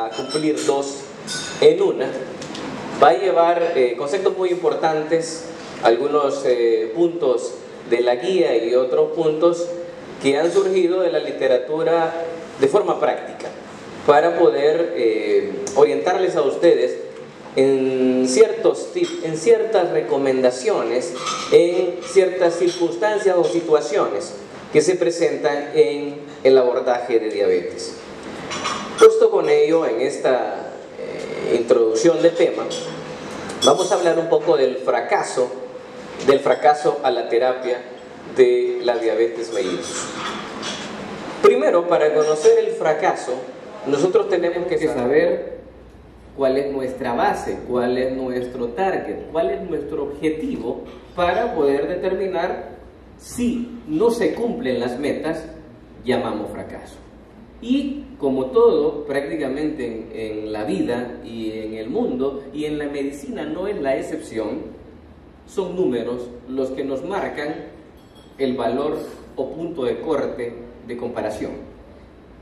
a cumplir dos en una. Va a llevar conceptos muy importantes, algunos puntos de la guía y otros puntos que han surgido de la literatura de forma práctica, para poder orientarles a ustedes en ciertos tips, en ciertas recomendaciones, en ciertas circunstancias o situaciones que se presentan en el abordaje de diabetes. Puesto con ello, en esta introducción de tema, vamos a hablar un poco del fracaso a la terapia de la diabetes mellitus. Primero, para conocer el fracaso, nosotros tenemos que saber cuál es nuestra base, cuál es nuestro target, cuál es nuestro objetivo para poder determinar si no se cumplen las metas, llamamos fracaso. Y como todo, prácticamente en la vida y en el mundo y en la medicina no es la excepción, son números los que nos marcan el valor o punto de corte de comparación.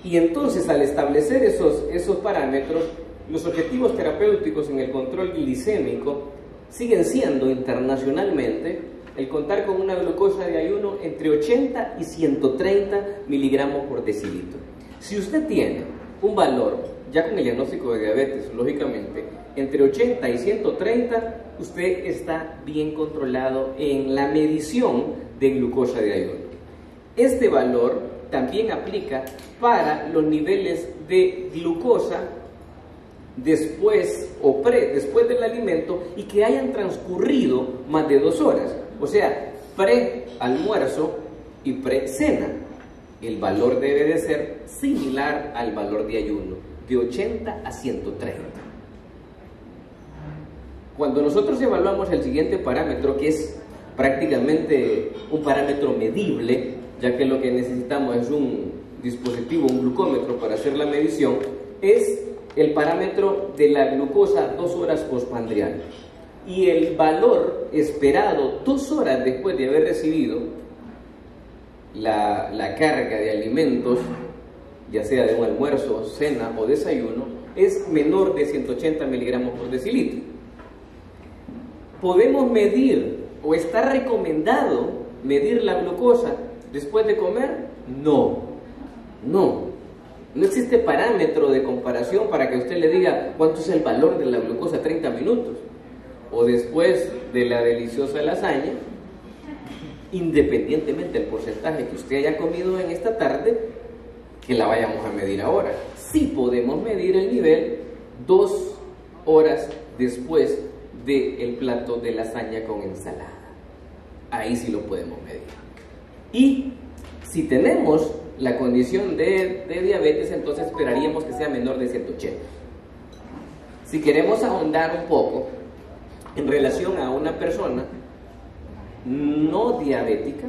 Y entonces, al establecer esos parámetros, los objetivos terapéuticos en el control glicémico siguen siendo internacionalmente el contar con una glucosa de ayuno entre 80 y 130 miligramos por decilitro. Si usted tiene un valor, ya con el diagnóstico de diabetes, lógicamente, entre 80 y 130, usted está bien controlado en la medición de glucosa de ayuno. Este valor también aplica para los niveles de glucosa después después del alimento y que hayan transcurrido más de 2 horas, o sea, pre-almuerzo y pre-cena. El valor debe de ser similar al valor de ayuno, de 80 a 130. Cuando nosotros evaluamos el siguiente parámetro, que es prácticamente un parámetro medible, ya que lo que necesitamos es un dispositivo, un glucómetro para hacer la medición, es el parámetro de la glucosa 2 horas postprandial. Y el valor esperado 2 horas después de haber recibido la carga de alimentos, ya sea de un almuerzo, cena o desayuno, es menor de 180 miligramos por decilitro. ¿Podemos medir o está recomendado medir la glucosa después de comer? No existe parámetro de comparación para que usted le diga cuánto es el valor de la glucosa 30 minutos o después de la deliciosa lasaña, independientemente del porcentaje que usted haya comido en esta tarde, que la vayamos a medir ahora. Sí podemos medir el nivel 2 horas después del plato de lasaña con ensalada. Ahí sí lo podemos medir. Y si tenemos la condición de diabetes, entonces esperaríamos que sea menor de 180. Si queremos ahondar un poco en relación a una persona no diabética,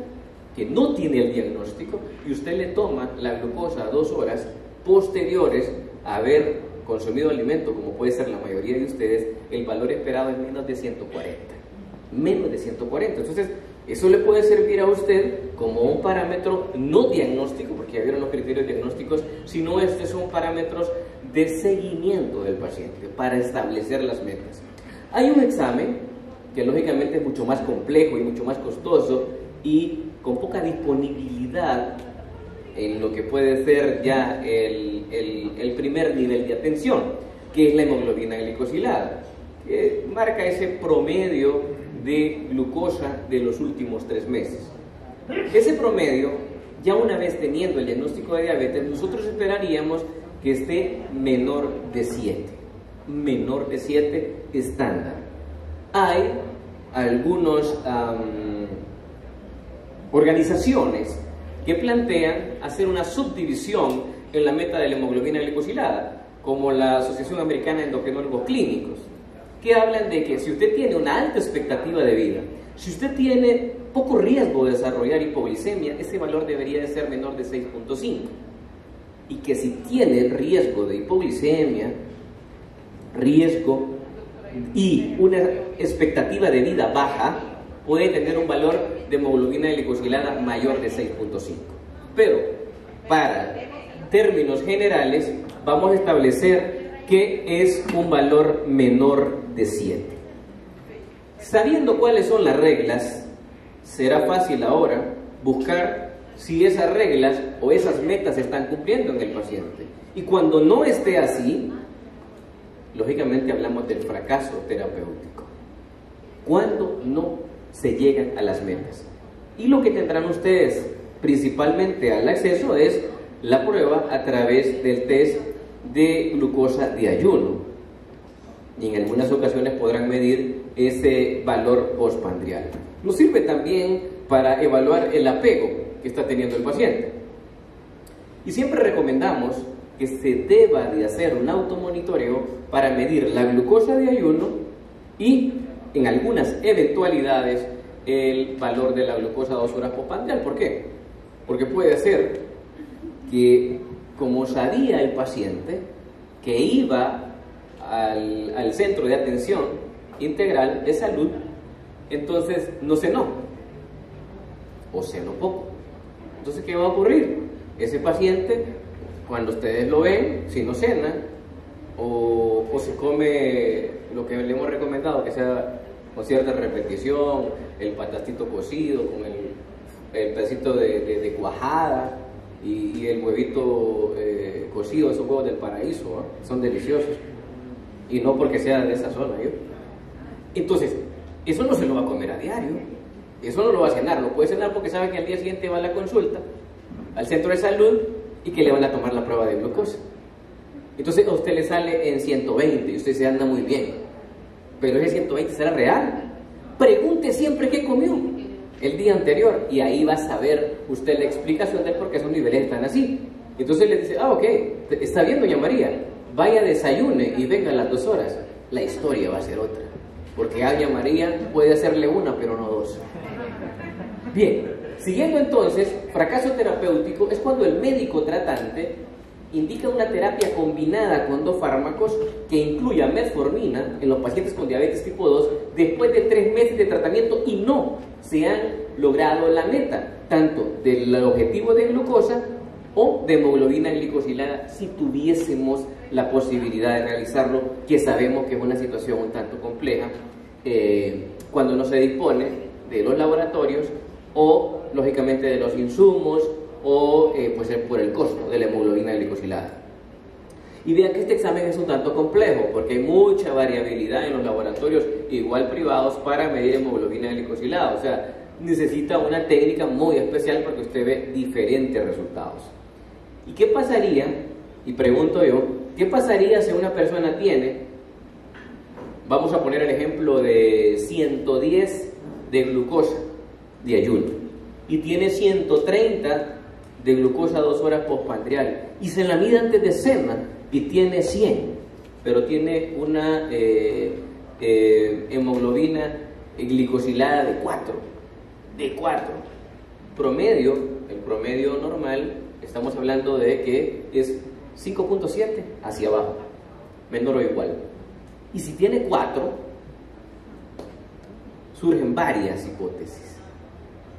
que no tiene el diagnóstico, y usted le toma la glucosa 2 horas posteriores a haber consumido alimento, como puede ser la mayoría de ustedes, el valor esperado es menos de 140. Menos de 140. Entonces, eso le puede servir a usted como un parámetro no diagnóstico, porque ya vieron los criterios diagnósticos, sino estos son parámetros de seguimiento del paciente para establecer las metas. Hay un examen que lógicamente es mucho más complejo y mucho más costoso y con poca disponibilidad en lo que puede ser ya el primer nivel de atención, que es la hemoglobina glicosilada, que marca ese promedio de glucosa de los últimos 3 meses. Ese promedio, ya una vez teniendo el diagnóstico de diabetes, nosotros esperaríamos que esté menor de 7. Menor de 7 estándar. Hay algunas organizaciones que plantean hacer una subdivisión en la meta de la hemoglobina glicosilada, como la Asociación Americana de Endocrinólogos Clínicos, que hablan de que si usted tiene una alta expectativa de vida, si usted tiene poco riesgo de desarrollar hipoglicemia, ese valor debería de ser menor de 6.5. Y que si tiene riesgo de hipoglicemia, riesgo y una expectativa de vida baja, puede tener un valor de hemoglobina glicosilada mayor de 6.5. Pero, para términos generales, vamos a establecer que es un valor menor de 7. Sabiendo cuáles son las reglas, será fácil ahora buscar si esas reglas o esas metas se están cumpliendo en el paciente. Y cuando no esté así, lógicamente hablamos del fracaso terapéutico. Cuando no se llegan a las metas. Y lo que tendrán ustedes principalmente al acceso es la prueba a través del test de glucosa de ayuno. Y en algunas ocasiones podrán medir ese valor postprandial. Nos sirve también para evaluar el apego que está teniendo el paciente. Y siempre recomendamos que se deba de hacer un automonitoreo para medir la glucosa de ayuno y, en algunas eventualidades, el valor de la glucosa 2 horas postprandial. ¿Por qué? Porque puede ser que, como sabía el paciente que iba al centro de atención integral de salud, entonces no cenó o cenó poco. Entonces, ¿qué va a ocurrir? Ese paciente, cuando ustedes lo ven, si no cena o se come lo que le hemos recomendado, que sea con cierta repetición, el patacito cocido con el pedacito de cuajada y el huevito cocido, esos huevos del paraíso, ¿eh? Son deliciosos, y no porque sea de esa zona, ¿eh? Entonces, eso no se lo va a comer a diario, eso no lo va a cenar, lo puede cenar porque sabe que al día siguiente va a la consulta al centro de salud y que le van a tomar la prueba de glucosa. Entonces a usted le sale en 120 y usted se anda muy bien, pero ese 120 será real. Pregunte siempre qué comió el día anterior y ahí va a saber usted la explicación de por qué esos niveles están así. Entonces le dice, ok, está bien, doña María, vaya, desayune y venga a las 2 horas. La historia va a ser otra, porque a doña María puede hacerle una pero no 2. Bien, siguiendo entonces, fracaso terapéutico es cuando el médico tratante indica una terapia combinada con 2 fármacos que incluya metformina en los pacientes con diabetes tipo 2 después de 3 meses de tratamiento y no se han logrado la meta, tanto del objetivo de glucosa o de hemoglobina glicosilada, si tuviésemos la posibilidad de realizarlo, que sabemos que es una situación un tanto compleja cuando no se dispone de los laboratorios o lógicamente de los insumos o pues por el costo de la hemoglobina glicosilada. Y vean que este examen es un tanto complejo porque hay mucha variabilidad en los laboratorios, igual privados, para medir hemoglobina glicosilada. O sea, necesita una técnica muy especial porque usted ve diferentes resultados. ¿Y qué pasaría? Y pregunto yo, ¿qué pasaría si una persona tiene, vamos a poner el ejemplo de 110 de glucosa de ayuno y tiene 130 de glucosa 2 horas postprandial y se la mide antes de cena y tiene 100, pero tiene una hemoglobina glicosilada de 4, promedio, el promedio normal, estamos hablando de que es 5.7 hacia abajo, menor o igual. Y si tiene 4, surgen varias hipótesis.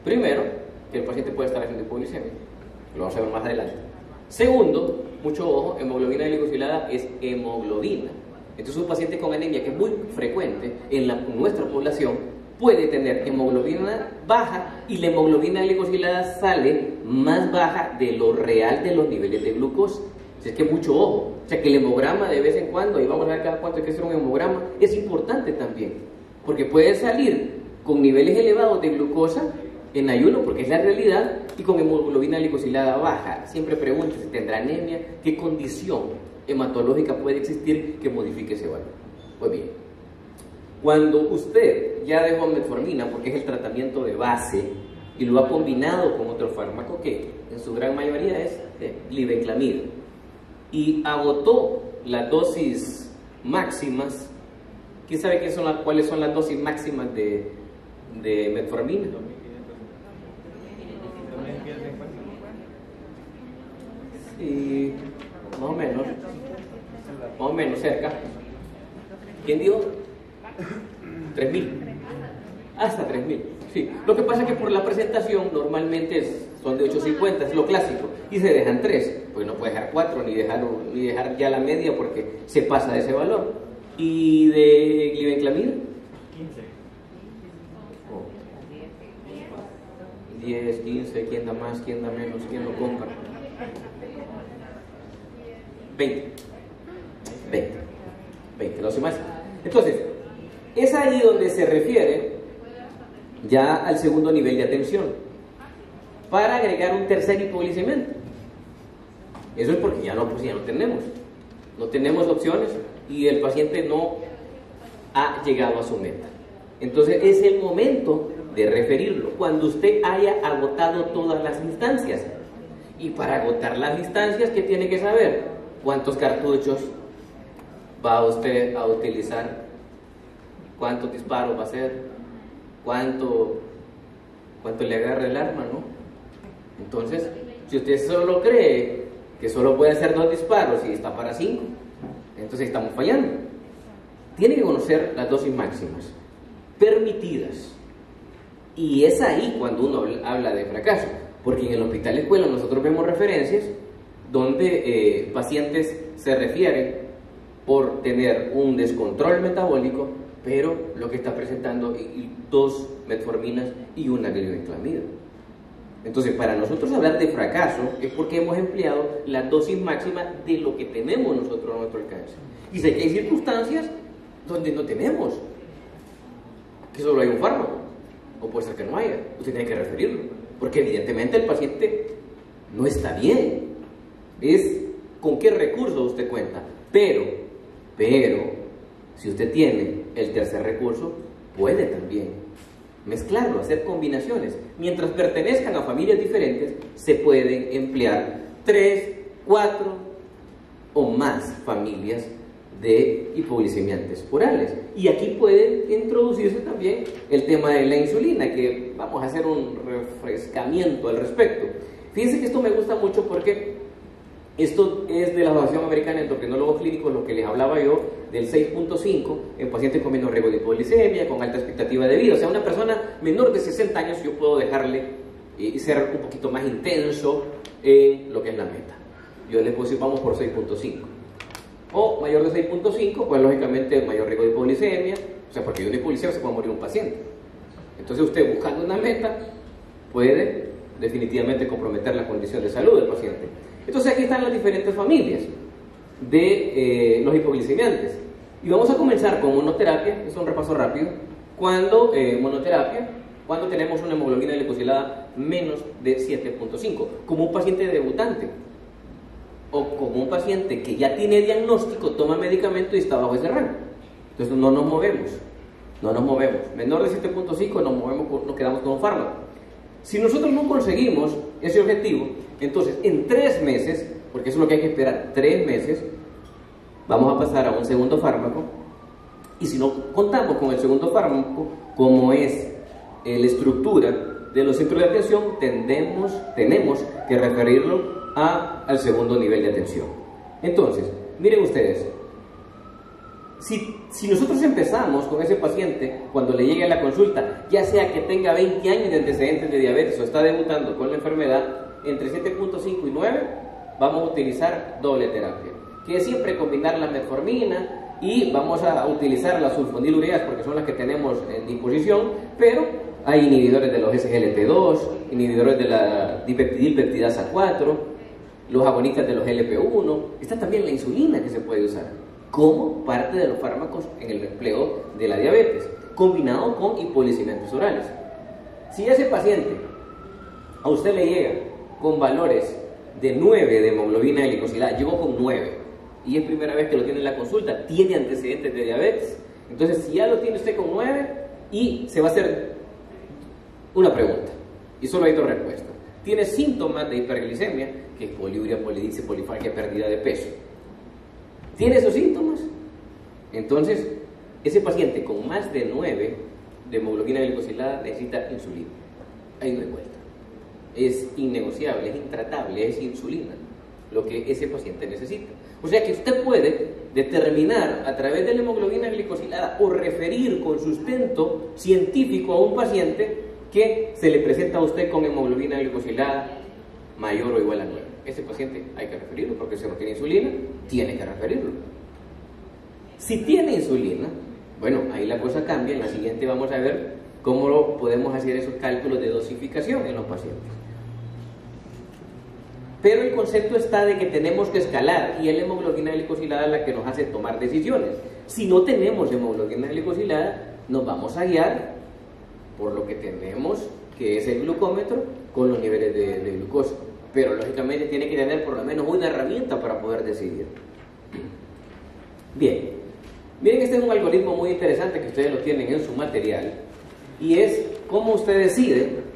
Primero, que el paciente puede estar haciendo hipoglucemia, lo vamos a ver más adelante. Segundo, mucho ojo, hemoglobina glicosilada es hemoglobina. Entonces un paciente con anemia, que es muy frecuente en nuestra población, puede tener hemoglobina baja y la hemoglobina glicosilada sale más baja de lo real de los niveles de glucosa. Es que mucho ojo, o sea que el hemograma de vez en cuando, y vamos a ver cada cuánto hay que hacer un hemograma, es importante también, porque puede salir con niveles elevados de glucosa en ayuno, porque es la realidad, y con hemoglobina glicosilada baja. Siempre pregúntese, ¿tendrá anemia? ¿Qué condición hematológica puede existir que modifique ese valor? Pues bien, cuando usted ya dejó metformina, porque es el tratamiento de base, y lo ha combinado con otro fármaco que en su gran mayoría es glibenclamida, y agotó las dosis máximas, ¿quién sabe cuáles son las dosis máximas de metformina? Sí, más o menos cerca. ¿Quién dijo? 3.000, hasta 3.000. Sí, lo que pasa es que por la presentación normalmente son de 850, es lo clásico, y se dejan 3, pues no puede dejar 4 ni dejar ya la media porque se pasa de ese valor. ¿Y de glibenclamida? 10, 15, ¿quién da más, quién da menos, quién lo compra? 20, no sé más. Entonces, es ahí donde se refiere ya al segundo nivel de atención, para agregar un tercer hipoglicemiante. Eso es porque ya no tenemos opciones y el paciente no ha llegado a su meta. Entonces es el momento de referirlo, cuando usted haya agotado todas las instancias. Y para agotar las instancias, ¿qué tiene que saber? ¿Cuántos cartuchos va usted a utilizar? ¿Cuántos disparos va a hacer? ¿Cuánto le agarra el arma, no? Entonces, si usted solo cree que solo puede hacer 2 disparos y está para 5, entonces estamos fallando. Tiene que conocer las dosis máximas permitidas. Y es ahí cuando uno habla de fracaso, porque en el hospital escuela nosotros vemos referencias donde pacientes se refieren por tener un descontrol metabólico, pero lo que está presentando 2 metforminas y una glibenclamida. Entonces, para nosotros hablar de fracaso es porque hemos empleado la dosis máxima de lo que tenemos nosotros a nuestro alcance. Y sé que hay circunstancias donde no tenemos, que solo hay un fármaco, o puede ser que no haya. Usted tiene que referirlo, porque evidentemente el paciente no está bien. Es con qué recurso usted cuenta. Pero, si usted tiene el tercer recurso, puede también mezclarlo, hacer combinaciones. Mientras pertenezcan a familias diferentes, se pueden emplear 3, 4 o más familias de hipoglicemiantes orales. Y aquí puede introducirse también el tema de la insulina, que vamos a hacer un refrescamiento al respecto. Fíjense que esto me gusta mucho porque esto es de la Asociación Americana de Endocrinólogos Clínicos, lo que les hablaba yo del 6.5 en pacientes con menor riesgo de hipoglicemia, con alta expectativa de vida. O sea, una persona menor de 60 años yo puedo dejarle y ser un poquito más intenso en lo que es la meta. Yo les puedo decir vamos por 6.5. O mayor de 6.5, pues lógicamente mayor riesgo de hipoglicemia, o sea, porque de una hipoglicemia se puede morir un paciente. Entonces usted buscando una meta puede definitivamente comprometer la condición de salud del paciente. Entonces aquí están las diferentes familias de los hipoglicemiantes. Y vamos a comenzar con monoterapia, es un repaso rápido. Cuando cuando tenemos una hemoglobina glicosilada menos de 7.5, como un paciente debutante, o como un paciente que ya tiene diagnóstico, toma medicamento y está bajo ese rango. Entonces no nos movemos. Menor de 7.5 nos quedamos con un fármaco. Si nosotros no conseguimos ese objetivo, entonces en 3 meses, porque eso es lo que hay que esperar, 3 meses, vamos a pasar a un segundo fármaco. Y si no contamos con el segundo fármaco, como es la estructura de los centros de atención, tenemos que referirlo al segundo nivel de atención. Entonces, miren ustedes, si nosotros empezamos con ese paciente cuando le llegue a la consulta, ya sea que tenga 20 años de antecedentes de diabetes o está debutando con la enfermedad, entre 7.5 y 9 vamos a utilizar doble terapia, que es siempre combinar la metformina y vamos a utilizar las sulfonilureas porque son las que tenemos en disposición, pero hay inhibidores de los SGLT2, inhibidores de la dipeptidilpeptidasa 4, los agonistas de los GLP-1, está también la insulina que se puede usar como parte de los fármacos en el empleo de la diabetes, combinado con hipoglicemiantes orales. Si ese paciente a usted le llega con valores de 9 de hemoglobina glicosilada, llegó con 9 y es primera vez que lo tiene en la consulta, tiene antecedentes de diabetes, entonces si ya lo tiene usted con 9 y se va a hacer una pregunta y solo hay 2 respuestas. Tiene síntomas de hiperglicemia, que es poliuria, polidipsia, polifalgia, pérdida de peso. ¿Tiene esos síntomas? Entonces, ese paciente con más de 9 de hemoglobina glicosilada necesita insulina. Ahí no hay vuelta. Es innegociable, es intratable, es insulina lo que ese paciente necesita. O sea que usted puede determinar a través de la hemoglobina glicosilada o referir con sustento científico a un paciente que se le presenta a usted con hemoglobina glicosilada mayor o igual a 9. Ese paciente hay que referirlo, porque si no tiene insulina, tiene que referirlo. Si tiene insulina, bueno, ahí la cosa cambia. En la siguiente vamos a ver cómo podemos hacer esos cálculos de dosificación en los pacientes. Pero el concepto está de que tenemos que escalar, y es la hemoglobina glicosilada la que nos hace tomar decisiones. Si no tenemos hemoglobina glicosilada, nos vamos a guiar por lo que tenemos, que es el glucómetro, con los niveles de glucosa. Pero lógicamente tiene que tener por lo menos una herramienta para poder decidir. Bien, miren, este es un algoritmo muy interesante que ustedes lo tienen en su material, y es cómo usted decide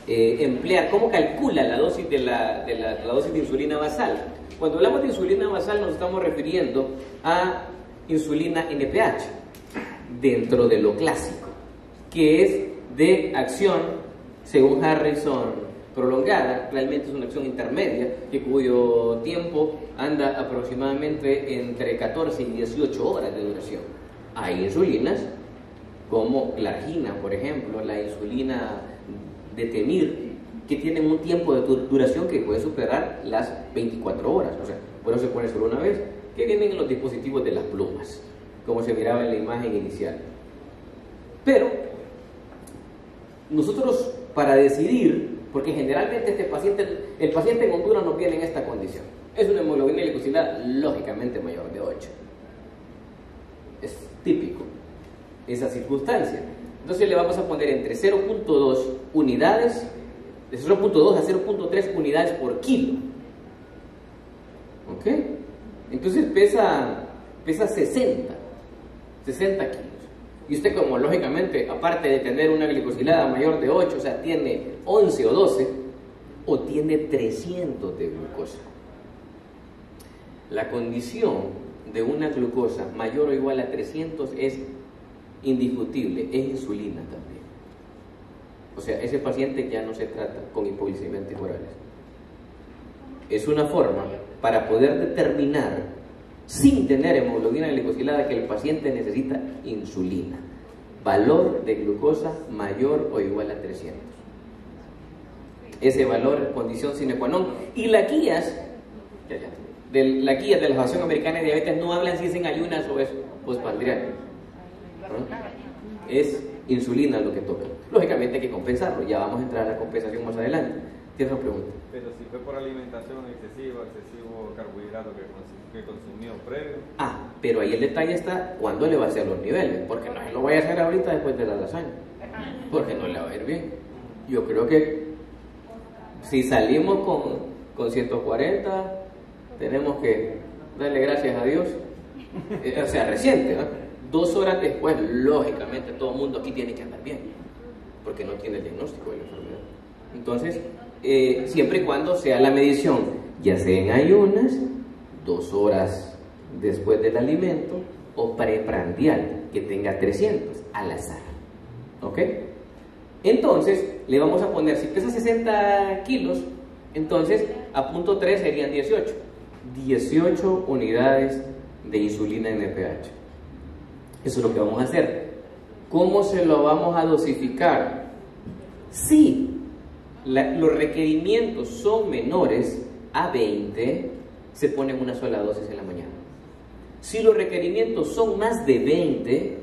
emplear, cómo calcula la dosis la dosis de insulina basal. Cuando hablamos de insulina basal nos estamos refiriendo a insulina NPH, dentro de lo clásico, que es de acción, según Harrison, prolongada. Realmente es una acción intermedia, cuyo tiempo anda aproximadamente entre 14 y 18 horas de duración. Hay insulinas como la argina, por ejemplo, la insulina de Temir, que tienen un tiempo de duración que puede superar las 24 horas. O sea, bueno, se pone solo una vez, que vienen en los dispositivos de las plumas, como se miraba en la imagen inicial. Pero nosotros, para decidir, porque generalmente el paciente en Honduras no viene en esta condición, es una hemoglobina glicosilada lógicamente mayor de 8. Es típico esa circunstancia. Entonces le vamos a poner entre 0.2 unidades, de 0.2 a 0.3 unidades por kilo. ¿Ok? Entonces pesa 60 kilos. Y usted, como lógicamente, aparte de tener una glicosilada mayor de 8, o sea, tiene 11 o 12, o tiene 300 de glucosa. La condición de una glucosa mayor o igual a 300 es indiscutible, es insulina también. O sea, ese paciente ya no se trata con hipoglicemias antivirales. Es una forma para poder determinar, sin tener hemoglobina glicosilada, que el paciente necesita insulina. Valor de glucosa mayor o igual a 300. Ese valor es condición sine qua non. Y las guías de la Asociación Americana de Diabetes no hablan si es en ayunas o es postpandrial. Es insulina lo que toca. Lógicamente hay que compensarlo. Ya vamos a entrar a la compensación más adelante. ¿Tienes una pregunta? Pero si fue por alimentación excesivo carbohidrato que consumió previo. Pero ahí el detalle está cuándo le va a hacer los niveles, porque no lo voy a hacer ahorita después de la lasaña, porque no le va a ir bien. Yo creo que si salimos con 140, tenemos que darle gracias a Dios. O sea, reciente, ¿no? 2 horas después, lógicamente todo el mundo aquí tiene que andar bien, porque no tiene el diagnóstico de la enfermedad. Entonces, siempre y cuando sea la medición, ya sea en ayunas, 2 horas después del alimento, o preprandial, que tenga 300 al azar. ¿Ok? Entonces, le vamos a poner, si pesa 60 kilos, entonces a punto 3 serían 18 unidades de insulina NPH. Eso es lo que vamos a hacer. ¿Cómo se lo vamos a dosificar? Si los requerimientos son menores a 20, se pone una sola dosis en la mañana. Si los requerimientos son más de 20,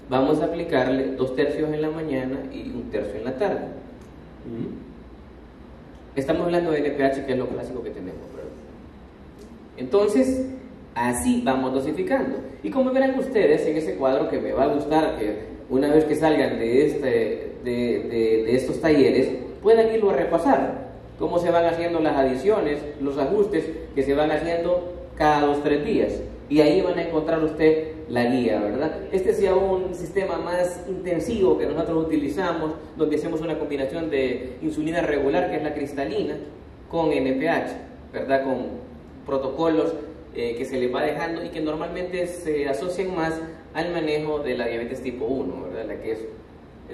vamos a aplicarle 2/3 en la mañana y 1/3 en la tarde. Estamos hablando de NPH, que es lo clásico que tenemos, ¿verdad? Entonces, así vamos dosificando. Y como verán ustedes en ese cuadro, que me va a gustar que una vez que salgan de estos talleres, puedan irlo a repasar, cómo se van haciendo las adiciones, los ajustes que se van haciendo cada 2-3 días. Y ahí van a encontrar usted la guía, ¿verdad? Este sea un sistema más intensivo que nosotros utilizamos, donde hacemos una combinación de insulina regular, que es la cristalina, con NPH, ¿verdad? Con protocolos que se les va dejando y que normalmente se asocian más al manejo de la diabetes tipo 1, ¿verdad? La que es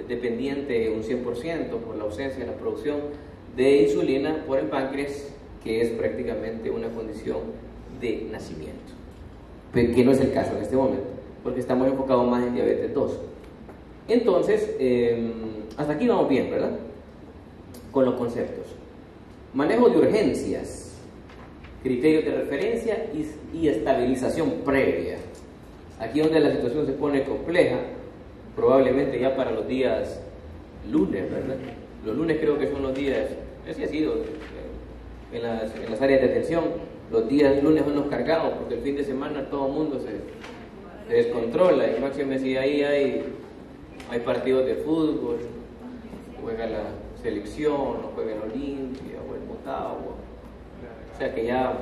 dependiente un 100% por la ausencia de la producción de insulina por el páncreas, que es prácticamente una condición de nacimiento, pero que no es el caso en este momento, porque estamos enfocados más en diabetes 2. Entonces, hasta aquí vamos bien, ¿verdad? Con los conceptos. Manejo de urgencias, criterios de referencia y estabilización previa. Aquí donde la situación se pone compleja, probablemente ya para los días lunes, ¿verdad? Los lunes creo que son los días, así ha sido en las áreas de atención, los días lunes son los cargados, porque el fin de semana todo el mundo se descontrola, y máximo si ahí hay partidos de fútbol, juega la selección, o juega el Olimpia, o el Motagua, o sea que ya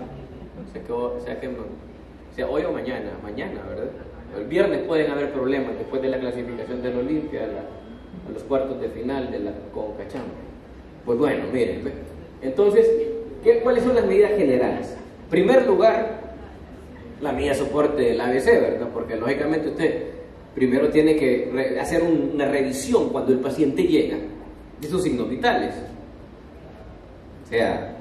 se quedó, o sea, hoy o mañana, ¿verdad? El viernes pueden haber problemas después de la clasificación del Olimpia a los cuartos de final de la Conca Champions. Pues bueno, miren, entonces, ¿cuáles son las medidas generales? En primer lugar, la medida de soporte del ABC, ¿verdad? Porque lógicamente usted primero tiene que hacer una revisión cuando el paciente llega de sus signos vitales. O sea,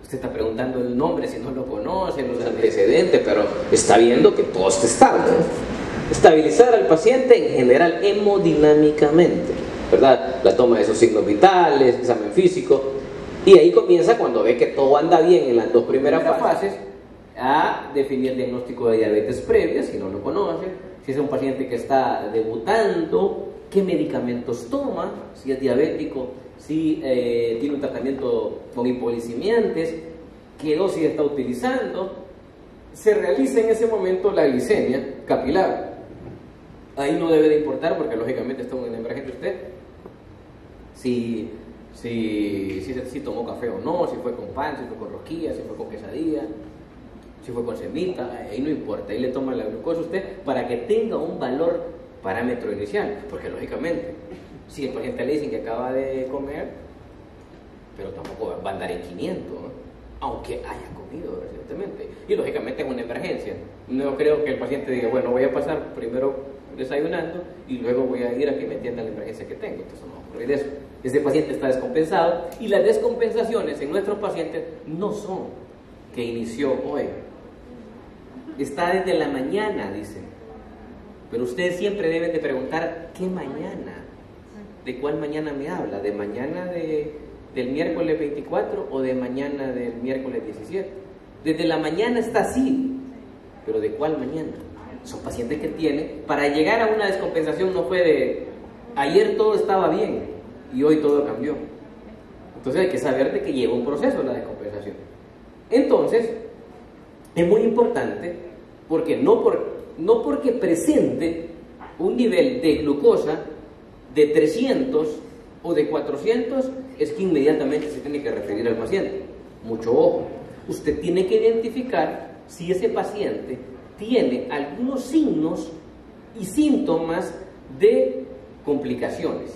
usted está preguntando el nombre si no lo conoce, los antecedentes, pero está viendo que todo está estable. Estabilizar al paciente en general hemodinámicamente, ¿verdad? La toma de sus signos vitales, examen físico, y ahí comienza cuando ve que todo anda bien en las dos primeras fases a definir el diagnóstico de diabetes previa, si no lo conoce, si es un paciente que está debutando, qué medicamentos toma, si es diabético, si tiene un tratamiento con hipoglicemiantes, qué dosis está utilizando. Se realiza en ese momento la glicemia capilar. Ahí no debe de importar porque lógicamente está en emergencia usted si tomó café o no, si fue con pan, si fue con rosquilla, si fue con quesadilla, si fue con semita, ahí no importa, ahí le toma la glucosa a usted para que tenga un valor parámetro inicial, porque lógicamente si el paciente le dicen que acaba de comer, pero tampoco va a andar en 500, ¿no? Aunque haya comido recientemente, y lógicamente es una emergencia. No creo que el paciente diga, bueno, voy a pasar primero desayunando y luego voy a ir a que me atiendan la emergencia que tengo. Entonces no va a ocurrir eso. Ese paciente está descompensado, y las descompensaciones en nuestros pacientes no son que inició hoy, está desde la mañana, dicen. Pero ustedes siempre deben de preguntar, ¿qué mañana? ¿De cuál mañana me habla? ¿De mañana del miércoles 24 o de mañana del miércoles 17? Desde la mañana está así, pero ¿de cuál mañana? Son pacientes que tienen, para llegar a una descompensación no fue de ayer todo estaba bien y hoy todo cambió. Entonces hay que saber de que lleva un proceso la descompensación. Entonces, es muy importante porque no porque presente un nivel de glucosa de 300 o de 400 es que inmediatamente se tiene que referir al paciente. Mucho ojo, usted tiene que identificar si ese paciente tiene algunos signos y síntomas de complicaciones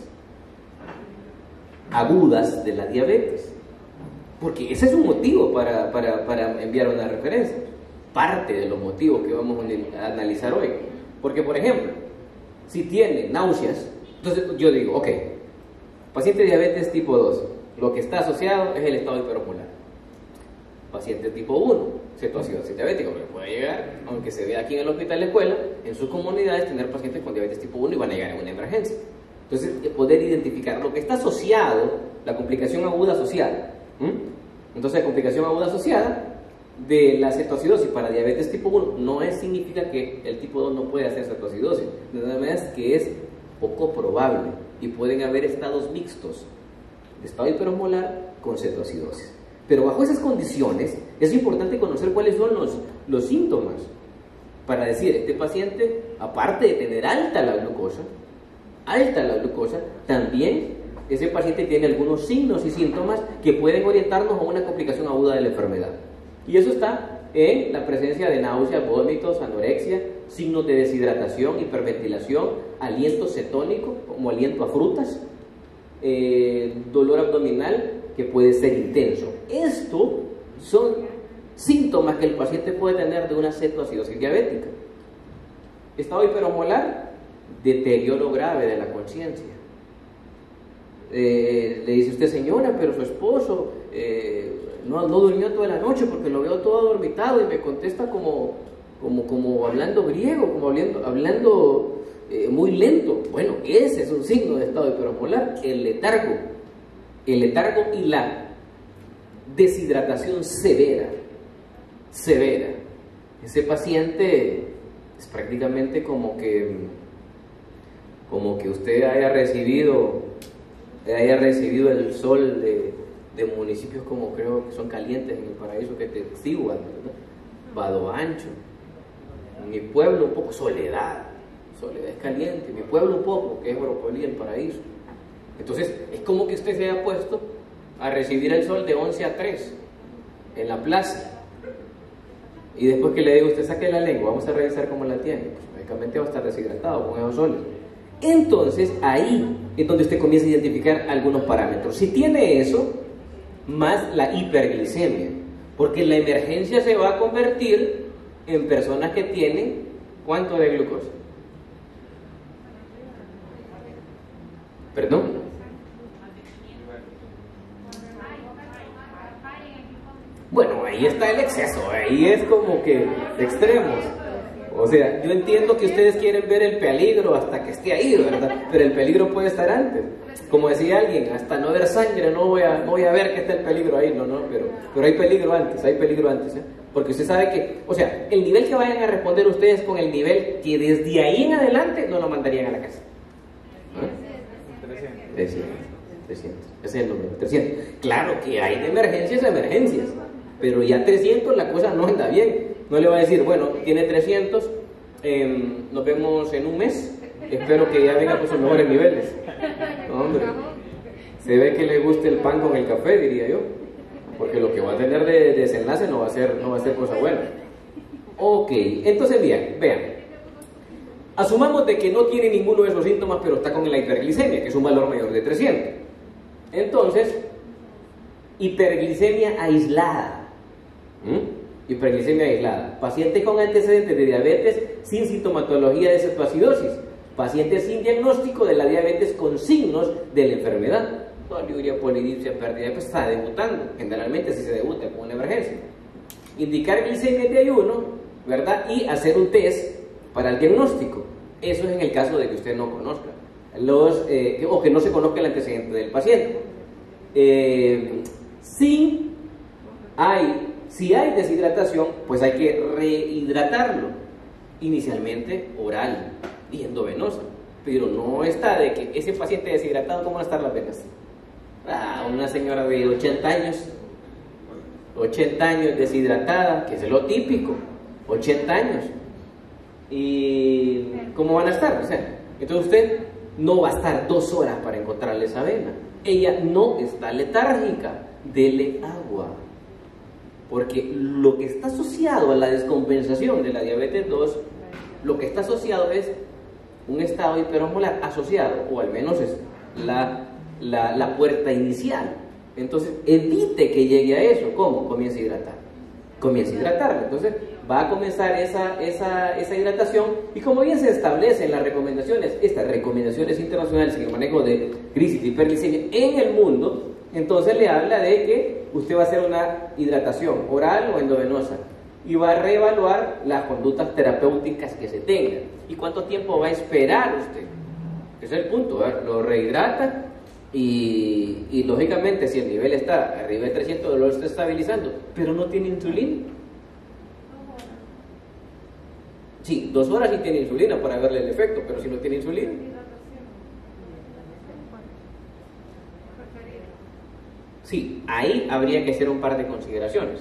agudas de la diabetes, porque ese es un motivo para enviar una referencia, parte de los motivos que vamos a analizar hoy. Porque, por ejemplo, si tiene náuseas, entonces yo digo, ok, paciente de diabetes tipo 2, lo que está asociado es el estado hiperosmolar. Paciente tipo 1, cetoacidosis diabética, porque puede llegar, aunque se vea aquí en el hospital de escuela, en sus comunidades, tener pacientes con diabetes tipo 1 y van a llegar en una emergencia. Entonces, poder identificar lo que está asociado, la complicación aguda asociada. Entonces, la complicación aguda asociada de la cetoacidosis para diabetes tipo 1 no significa que el tipo 2 no puede hacer cetoacidosis, nada más que es poco probable y pueden haber estados mixtos de estado hiperosmolar con cetoacidosis. Pero bajo esas condiciones es importante conocer cuáles son los síntomas para decir, este paciente, aparte de tener alta la glucosa, también ese paciente tiene algunos signos y síntomas que pueden orientarnos a una complicación aguda de la enfermedad. Y eso está en la presencia de náuseas, vómitos, anorexia, signos de deshidratación, hiperventilación, aliento cetónico, como aliento a frutas, dolor abdominal que puede ser intenso. Estos son síntomas que el paciente puede tener de una cetoacidosis diabética. Estado hiperosmolar, deterioro grave de la conciencia. Le dice usted, señora, pero su esposo no durmió toda la noche porque lo veo todo adormitado y me contesta como hablando griego, como hablando muy lento. Bueno, ese es un signo de estado hiperosmolar, el letargo y la deshidratación severa. Ese paciente es prácticamente como que usted haya recibido el sol de municipios como creo que son calientes en el paraíso, que te Texiguan, ¿verdad? Vado Ancho. Mi pueblo un poco, Soledad es caliente. Mi pueblo un poco, que es Oropolí, el paraíso. Entonces es como que usted se haya puesto a recibir el sol de 11 a 3 en la plaza, y después que le digo, usted saque la lengua, vamos a revisar cómo la tiene, pues lógicamente va a estar deshidratado con esos soles. Entonces ahí es donde usted comienza a identificar algunos parámetros. Si tiene eso, más la hiperglicemia, porque la emergencia se va a convertir en personas que tienen ¿cuánto de glucosa? ¿Perdón? Bueno, ahí está el exceso, ahí es como que extremos. O sea, yo entiendo que ustedes quieren ver el peligro hasta que esté ahí, ¿verdad? Pero el peligro puede estar antes. Como decía alguien, hasta no ver sangre no voy a ver que está el peligro ahí, pero hay peligro antes, ¿eh? Porque usted sabe que, o sea, el nivel que vayan a responder ustedes con el nivel que desde ahí en adelante no lo mandarían a la casa. ¿Ah? 300. Ese es el número, 300. Claro que hay de emergencias, pero ya 300 la cosa no anda bien. No le va a decir, bueno, tiene 300, nos vemos en un mes, espero que ya venga con sus mejores niveles. No, hombre, se ve que le guste el pan con el café, diría yo, porque lo que va a tener de desenlace no va a ser cosa buena. Ok, entonces bien, vean, asumamos de que no tiene ninguno de esos síntomas, pero está con la hiperglicemia, que es un valor mayor de 300. Entonces, hiperglicemia aislada. Hiperglicemia aislada. Pacientes con antecedentes de diabetes sin sintomatología de cetoacidosis. Pacientes sin diagnóstico de la diabetes con signos de la enfermedad. Poliuria, polidipsia, pérdida de peso. Está debutando. Generalmente así se debuta con una emergencia. Indicar glicemia de ayuno, ¿verdad? Y hacer un test para el diagnóstico. Eso es en el caso de que usted no conozca o que no se conozca el antecedente del paciente. Si hay deshidratación, pues hay que rehidratarlo, inicialmente oral y endovenosa, pero no está de que ese paciente deshidratado, ¿cómo van a estar las venas? Una señora de 80 años deshidratada, que es lo típico, 80 años, y ¿cómo van a estar? O sea, entonces usted no va a estar 2 horas para encontrarle esa vena. Ella no está letárgica, dele agua. Porque lo que está asociado a la descompensación de la diabetes 2, lo que está asociado es un estado hiperosmolar asociado, o al menos es la puerta inicial. Entonces, evite que llegue a eso. ¿Cómo? Comience a hidratarlo. Entonces, va a comenzar esa hidratación, y como bien se establece en las recomendaciones, estas recomendaciones internacionales en el manejo de crisis de hiperglicemia en el mundo, entonces le habla de que usted va a hacer una hidratación oral o endovenosa y va a reevaluar las conductas terapéuticas que se tengan. ¿Y cuánto tiempo va a esperar usted? Ese es el punto, ¿verdad? Lo rehidrata y lógicamente si el nivel está arriba de 300 lo está estabilizando, pero no tiene insulina. Sí, 2 horas sí tiene insulina para verle el efecto, pero si no tiene insulina. Sí, ahí habría que hacer un par de consideraciones.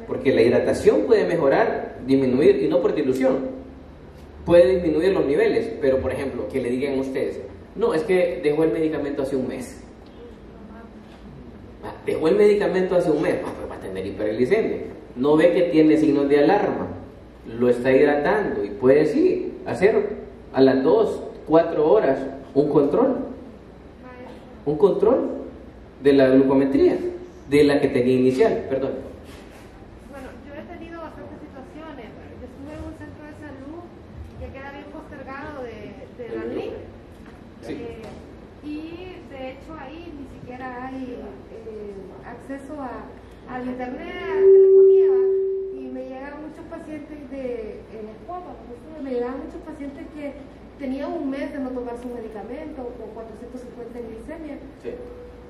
Porque la hidratación puede mejorar, disminuir, y no por dilución. Puede disminuir los niveles, pero por ejemplo, que le digan a ustedes, no, es que dejó el medicamento hace un mes. Dejó el medicamento hace un mes, pues va a tener hiperglicemia. No ve que tiene signos de alarma, lo está hidratando y puede sí hacer a las 2-4 horas un control de la glucometría, de la que tenía inicial, perdón. Bueno, yo he tenido bastantes situaciones. Yo estuve en un centro de salud que queda bien postergado de la ley. Sí. Y de hecho ahí ni siquiera hay acceso al internet, a la telefonía, y me llegan muchos pacientes de Cuapa, me llegaban muchos pacientes que tenían un mes de no tomar su medicamento, con 450 en glicemia. Sí.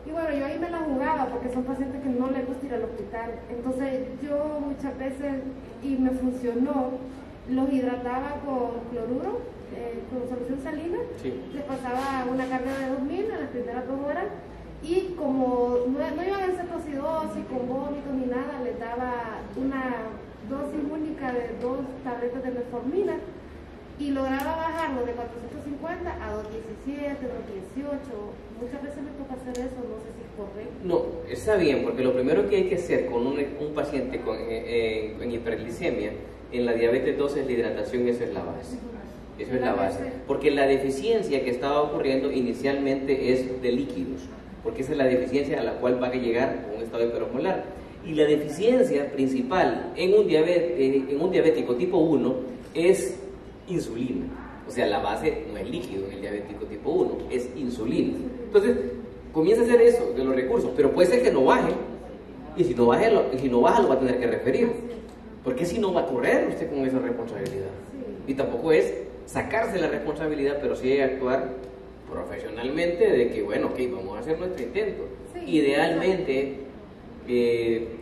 Y bueno, yo ahí me la jugaba porque son pacientes que no les gusta ir al hospital. Entonces yo muchas veces, y me funcionó, los hidrataba con cloruro, con solución salina. Sí. Les pasaba una carga de 2000 en las primeras 2 horas. Y como no iban a hacer cetoacidosis con vómitos ni nada, les daba una dosis única de 2 tabletas de metformina y lograba bajarlo de 450 a 217, 218. Muchas veces me toca hacer eso, no sé si es correcto. No, está bien, porque lo primero que hay que hacer con un paciente con hiperglicemia en la diabetes 2 es la hidratación, esa es la base. Eso es la base. Porque la deficiencia que estaba ocurriendo inicialmente es de líquidos, porque esa es la deficiencia a la cual va a llegar un estado hiperosmolar. Y la deficiencia principal en un diabético tipo 1 es insulina. O sea, la base no es líquido en el diabético tipo 1, es insulina. Entonces, comienza a hacer eso de los recursos, pero puede ser que no baje, y si no baja lo va a tener que referir. Porque si no va a correr usted con esa responsabilidad. Y tampoco es sacarse la responsabilidad, pero sí actuar profesionalmente de que, bueno, ok, vamos a hacer nuestro intento. Sí, Idealmente,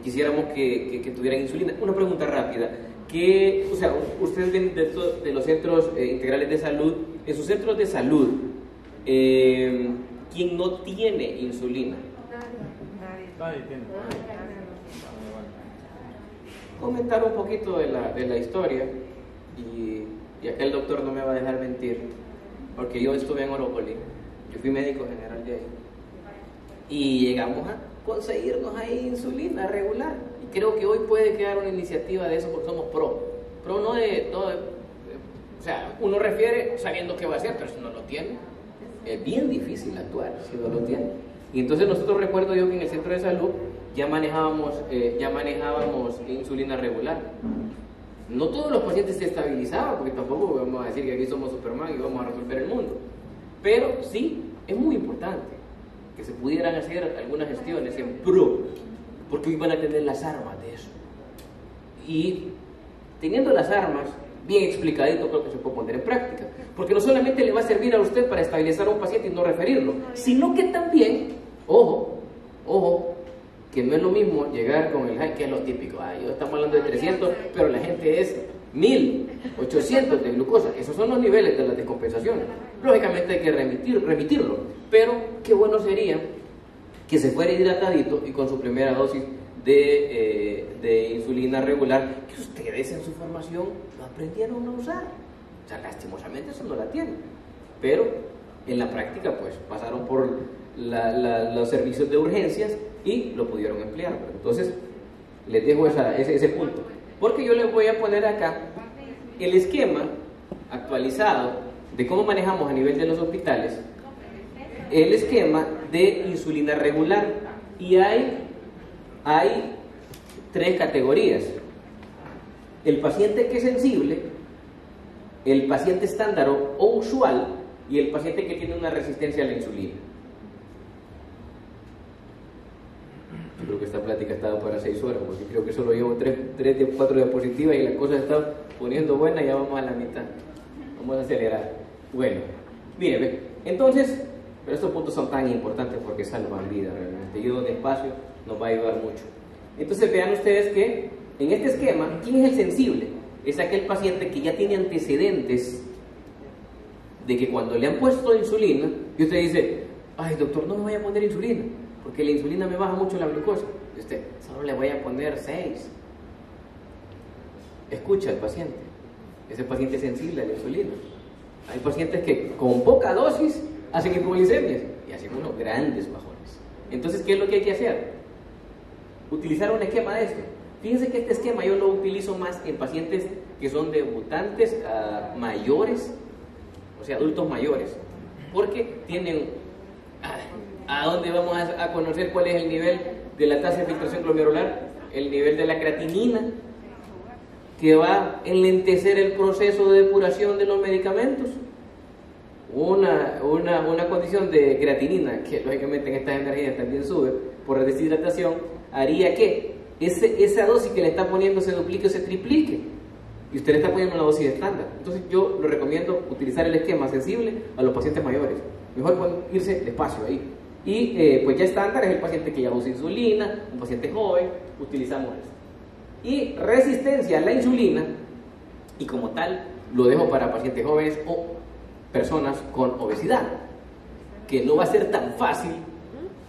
quisiéramos que tuvieran insulina. Una pregunta rápida. O sea, ustedes ven de los centros integrales de salud, en sus centros de salud, ¿quién no tiene insulina? Nadie tiene. Comentar un poquito de la historia, y acá el doctor no me va a dejar mentir, porque yo estuve en Oropoli, yo fui médico general de ahí, y llegamos a conseguirnos ahí insulina regular, y creo que hoy puede quedar una iniciativa de eso porque somos pro no de todo, o sea, uno refiere sabiendo qué va a hacer, pero si no lo tiene, es bien difícil actuar si no lo tiene. Y entonces nosotros, recuerdo yo que en el centro de salud ya manejábamos insulina regular. No todos los pacientes se estabilizaban, porque tampoco vamos a decir que aquí somos Superman y vamos a resolver el mundo, pero sí es muy importante que se pudieran hacer algunas gestiones en pro, porque hoy van a tener las armas de eso, y teniendo las armas bien explicadito, creo que se puede poner en práctica, porque no solamente le va a servir a usted para estabilizar a un paciente y no referirlo, sino que también, ojo, que no es lo mismo llegar con el high, que es lo típico. Yo estamos hablando de 300, pero la gente es 1800 de glucosa. Esos son los niveles de la descompensación. Lógicamente hay que remitirlo, pero qué bueno sería que se fuera hidratadito y con su primera dosis de insulina regular, que ustedes en su formación lo aprendieron a usar. O sea, lastimosamente eso no la tienen, pero en la práctica pues pasaron por los servicios de urgencias y lo pudieron emplear. Entonces les dejo ese punto, porque yo les voy a poner acá el esquema actualizado de cómo manejamos a nivel de los hospitales el esquema de insulina regular, y hay 3 categorías: el paciente que es sensible, el paciente estándar o usual, y el paciente que tiene una resistencia a la insulina. Yo creo que esta plática estaba para 6 horas, porque creo que solo llevo 4 diapositivas y la cosa está poniendo buena, ya vamos a la mitad. Vamos a acelerar. Bueno, miren, entonces, pero estos puntos son tan importantes porque salvan vidas realmente. Y despacio nos va a ayudar mucho. Entonces vean ustedes que en este esquema, ¿quién es el sensible? Es aquel paciente que ya tiene antecedentes de que cuando le han puesto insulina, y usted dice, ay doctor, no me voy a poner insulina, porque la insulina me baja mucho la glucosa. Y usted, solo le voy a poner 6. Escucha al paciente. Ese paciente es sensible a la insulina. Hay pacientes que con poca dosis hacen hipoglicemias y hacen unos grandes bajones. Entonces, ¿qué es lo que hay que hacer? Utilizar un esquema de esto. Fíjense que este esquema yo lo utilizo más en pacientes que son debutantes mayores, o sea, adultos mayores, porque tienen... ¿A dónde vamos a conocer cuál es el nivel de la tasa de filtración glomerular? El nivel de la creatinina, que va a enlentecer el proceso de depuración de los medicamentos. Una condición de creatinina, que lógicamente en estas energías también sube por la deshidratación, haría que esa dosis que le está poniendo se duplique o se triplique. y usted le está poniendo una dosis estándar. Entonces yo lo recomiendo utilizar el esquema sensible a los pacientes mayores. Mejor pueden irse despacio ahí. Y pues ya estándar es el paciente que ya usa insulina, un paciente joven, utilizamos eso. Y resistencia a la insulina, y como tal lo dejo para pacientes jóvenes o personas con obesidad, que no va a ser tan fácil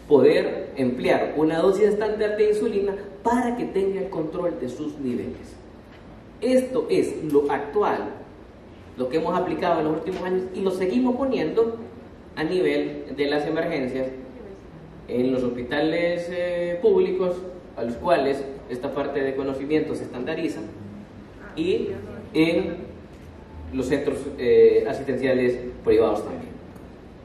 poder emplear una dosis estándar de insulina para que tenga el control de sus niveles. Esto es lo actual, lo que hemos aplicado en los últimos años y lo seguimos poniendo a nivel de las emergencias en los hospitales públicos, a los cuales esta parte de conocimiento se estandariza, y en los centros asistenciales privados también.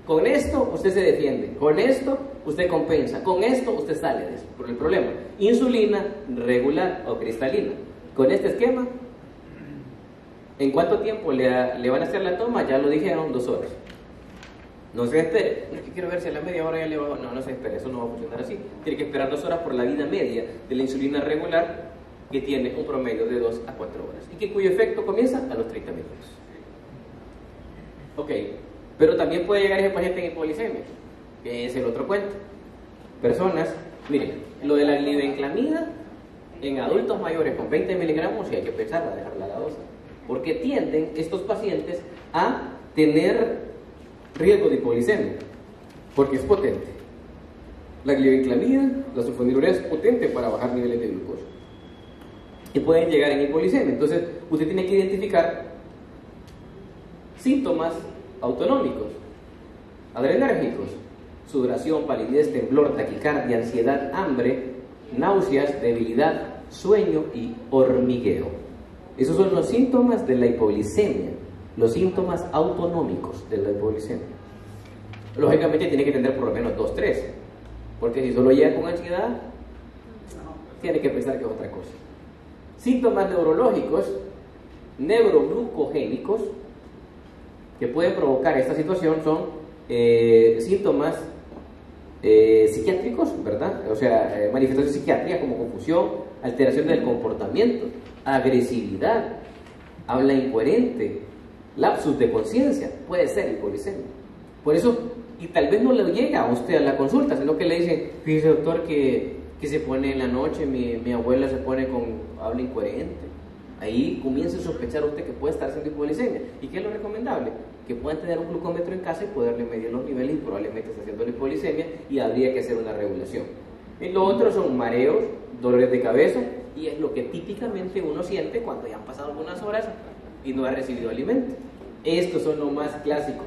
Con esto usted se defiende, con esto usted compensa, con esto usted sale de eso. Por el problema, insulina regular o cristalina. Con este esquema, ¿en cuánto tiempo le van a hacer la toma? Ya lo dijeron, 2 horas. No se espere, no es que quiero ver si a la media hora ya le va. No se espere, eso no va a funcionar así. Tiene que esperar 2 horas por la vida media de la insulina regular, que tiene un promedio de 2 a 4 horas y que cuyo efecto comienza a los 30 minutos. Ok, pero también puede llegar ese paciente en hipoglicemia, que es el otro cuento. Personas, miren, lo de la glibenclamida en adultos mayores con 20 miligramos, sí hay que pensar a dejarla la dosis, porque tienden estos pacientes a tener riesgo de hipoglicemia, porque es potente. La glibenclamida, la sulfonilurea, es potente para bajar niveles de glucosa y pueden llegar en hipoglicemia. Entonces usted tiene que identificar síntomas autonómicos, adrenérgicos: sudoración, palidez, temblor, taquicardia, ansiedad, hambre, náuseas, debilidad, sueño y hormigueo. Esos son los síntomas de la hipoglicemia, los síntomas autonómicos de la hipoglicemia. Lógicamente tiene que tener por lo menos 2, 3, porque si solo llega con ansiedad, tiene que pensar que es otra cosa. Síntomas neurológicos, neuroglucogénicos, que pueden provocar esta situación son síntomas psiquiátricos, ¿verdad? O sea, manifestaciones psiquiátricas como confusión, alteración del comportamiento, agresividad, habla incoherente, lapsus de conciencia, puede ser hipoglicemia. Por eso, y tal vez no le llega a usted a la consulta, sino que le dicen: fíjese, doctor, que se pone en la noche, mi abuela se pone con habla incoherente. Ahí comienza a sospechar usted que puede estar haciendo hipoglicemia. ¿Y qué es lo recomendable? Que puedan tener un glucómetro en casa y poderle medir los niveles, y probablemente está haciendo la hipoglicemia y habría que hacer una regulación. Y lo otro son mareos, dolores de cabeza, y es lo que típicamente uno siente cuando ya han pasado algunas horas y no ha recibido alimento. Estos son los más clásicos.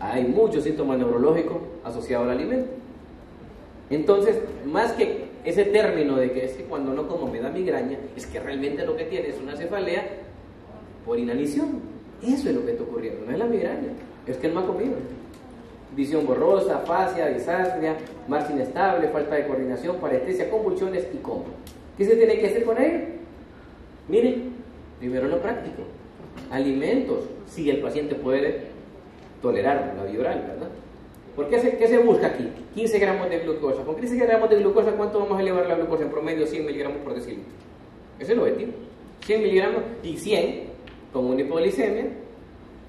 Hay muchos síntomas neurológicos asociados al alimento. Entonces, más que ese término de que es que cuando no como me da migraña, es que realmente lo que tiene es una cefalea por inanición. Eso es lo que está ocurriendo, no es la migraña, es que él no ha comido. Visión borrosa, afasia, disartria, marcha inestable, falta de coordinación, parestesia, convulsiones y coma. ¿Qué se tiene que hacer con él? Miren, primero lo práctico. Alimentos, si el paciente puede tolerar la vía oral, ¿verdad? ¿Por qué se busca aquí? 15 gramos de glucosa. Con 15 gramos de glucosa, ¿cuánto vamos a elevar la glucosa? En promedio 100 miligramos por decilitro. Ese es el objetivo. 100 miligramos y 100 con una hipoglicemia,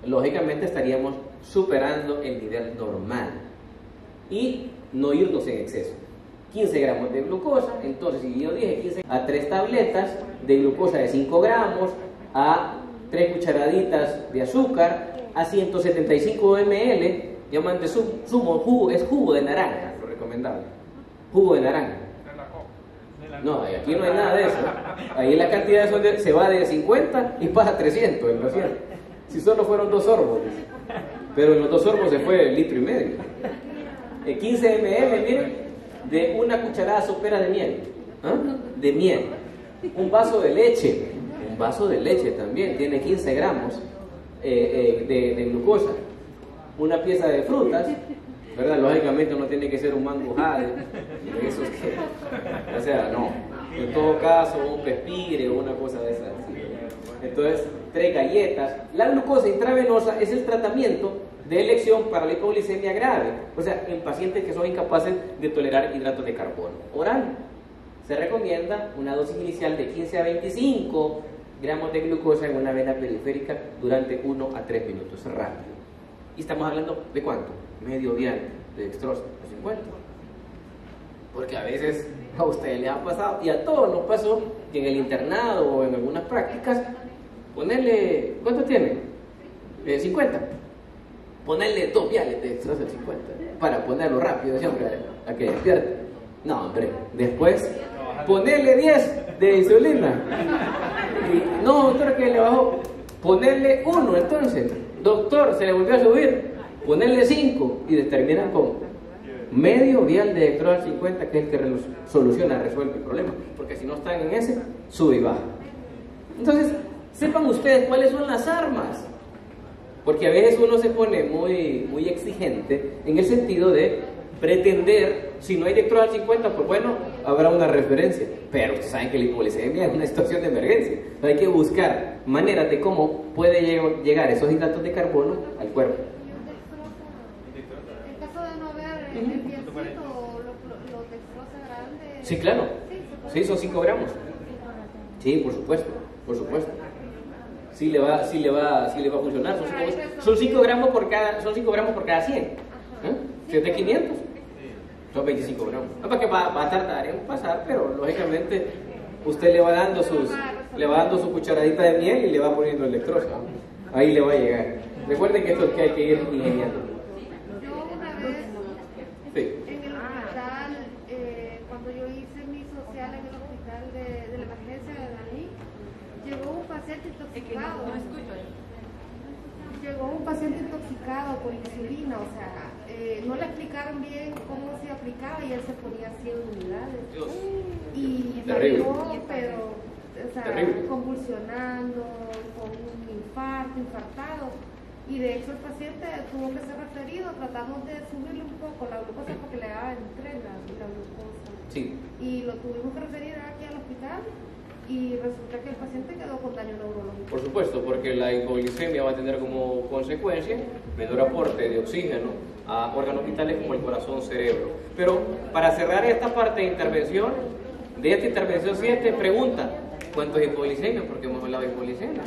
lógicamente estaríamos superando el nivel normal y no irnos en exceso. 15 gramos de glucosa, entonces si yo dije 15 a 3 tabletas de glucosa de 5 gramos, a 3 cucharaditas de azúcar, a 175 ml, llaman de zumo, jugo, es jugo de naranja, lo recomendable. Jugo de naranja. No, aquí no hay nada de eso. Ahí la cantidad se va de 50 y pasa a 300 en los 100. Si solo fueron 2 sorbos. Pero en los 2 sorbos se fue 1,5 litros. 15 ml, miren, de una cucharada sopera de miel. ¿Ah? De miel. Un vaso de leche. Un vaso de leche también tiene 15 gramos de glucosa. Una pieza de frutas, ¿verdad? Lógicamente no tiene que ser un mango jade, esos que, o sea, no. En todo caso, un pespire o una cosa de esas. Entonces, 3 galletas. La glucosa intravenosa es el tratamiento de elección para la hipoglicemia grave, o sea, en pacientes que son incapaces de tolerar hidratos de carbono. Oral, se recomienda una dosis inicial de 15 a 25 gramos de glucosa en una vena periférica durante 1 a 3 minutos, rápido. Y estamos hablando de ¿cuánto? Medio vial de dextrosa, 50. Porque a veces a ustedes les ha pasado, y a todos nos pasó, que en el internado o en algunas prácticas, ponerle, ¿cuánto tiene? 50. Ponerle 2 viales de dextrosa 50, para ponerlo rápido siempre a que despierte. No, hombre, después ponerle 10 de insulina. Y, no, doctor, que le bajó. Ponerle 1, entonces. Doctor, se le volvió a subir. Ponerle 5 y terminan con medio vial de dextrosa 50, que es el que resuelve el problema. Porque si no están en ese, sube y baja. Entonces, sepan ustedes cuáles son las armas. Porque a veces uno se pone muy exigente en el sentido de pretender, si no hay dextrosa 50, pues bueno, habrá una referencia. Pero ustedes saben que la hipoglicemia es una situación de emergencia. Hay que buscar maneras de cómo puede llegar esos hidratos de carbono al cuerpo. En caso de no haber el piecito, los dextrosa grandes. Sí, claro. Sí, son 5 gramos. Sí, por supuesto, por supuesto. Sí le va a funcionar. Son 5 gramos por cada 100. Si es de 500, son 25 gramos. No, porque va a tardar en pasar, pero lógicamente usted le va dando su cucharadita de miel y le va poniendo el dextrosa. Ahí le va a llegar. Recuerden que esto es que hay que ir ingeniando. Yo una vez Sí. en el hospital, cuando yo hice mi social en el hospital de la emergencia de Dalí, llegó un paciente intoxicado. Llegó un paciente intoxicado por insulina, o sea, no le explicaron bien cómo se aplicaba y él se ponía 100 unidades. Dios. Y Terrible. murió, pero, o sea, Terrible. convulsionando, con un infartado. Y de hecho el paciente tuvo que ser referido, tratamos de subirle un poco la glucosa porque le daba entre la glucosa. Sí. Y lo tuvimos que referir aquí al hospital. Y resulta que el paciente quedó con daño neurológico. Por supuesto, porque la hipoglicemia va a tener como consecuencia menor aporte de oxígeno a órganos vitales como el corazón, cerebro. Pero para cerrar esta parte de intervención, de esta intervención 7, pregunta, ¿cuánto es hipoglicemia? Porque hemos hablado de hipoglicemia.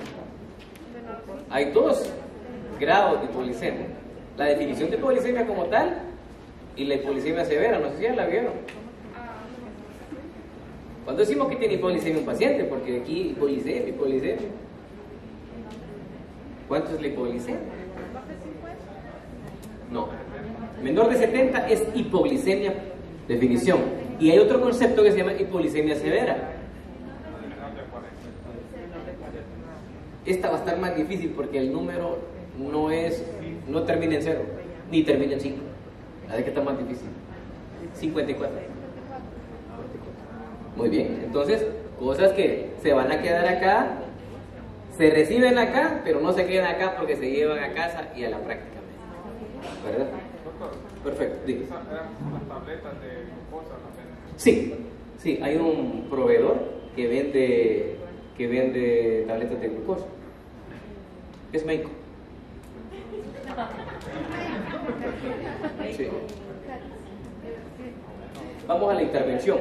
Hay 2 grados de hipoglicemia. La definición de hipoglicemia como tal y la hipoglicemia severa, no sé si ya la vieron. Cuando decimos que tiene hipoglicemia un paciente, porque aquí hipoglicemia. ¿Cuánto es la hipoglicemia? No. Menor de 70 es hipoglicemia, definición. Y hay otro concepto que se llama hipoglicemia severa. Esta va a estar más difícil porque el número no termina en 0, ni termina en 5. La de que está más difícil. 54. Muy bien, entonces, cosas que se van a quedar acá, se reciben acá, pero no se quedan acá porque se llevan a casa y a la práctica. ¿Verdad? Doctor, Perfecto, dime. esas eran las tabletas de glucosa, ¿no? Sí, hay un proveedor que vende tabletas de glucosa. Es médico. Sí. Vamos a la intervención.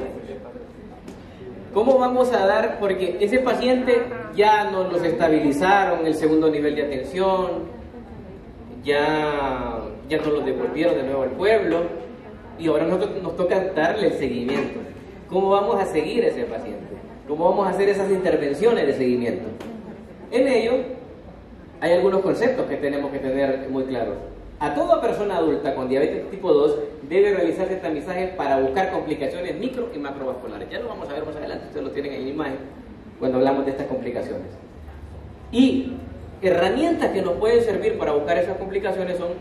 ¿Cómo vamos a dar? Porque ese paciente ya nos los estabilizaron, el segundo nivel de atención, ya nos los devolvieron de nuevo al pueblo y ahora nos toca darle el seguimiento. ¿Cómo vamos a seguir a ese paciente? ¿Cómo vamos a hacer esas intervenciones de seguimiento? En ello hay algunos conceptos que tenemos que tener muy claros. A toda persona adulta con diabetes tipo 2 debe realizarse tamizaje para buscar complicaciones micro y macrovasculares. Ya lo vamos a ver más adelante, ustedes lo tienen en la imagen cuando hablamos de estas complicaciones. Y herramientas que nos pueden servir para buscar esas complicaciones son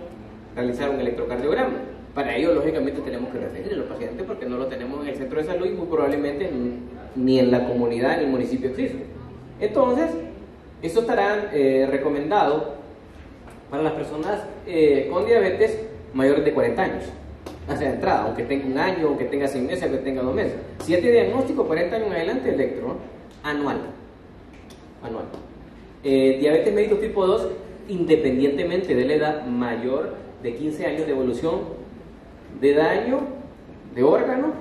realizar un electrocardiograma. Para ello, lógicamente, tenemos que referir a los pacientes porque no lo tenemos en el centro de salud y muy probablemente ni en la comunidad ni el municipio existe. Entonces, esto estará recomendado para las personas con diabetes mayores de 40 años. Hacia la entrada, aunque tenga 1 año, aunque tenga 6 meses, aunque tenga 2 meses. Si ya tiene diagnóstico, 40 años en adelante, electro, ¿no? Anual. Diabetes mellitus tipo 2, independientemente de la edad, mayor de 15 años de evolución de daño de órgano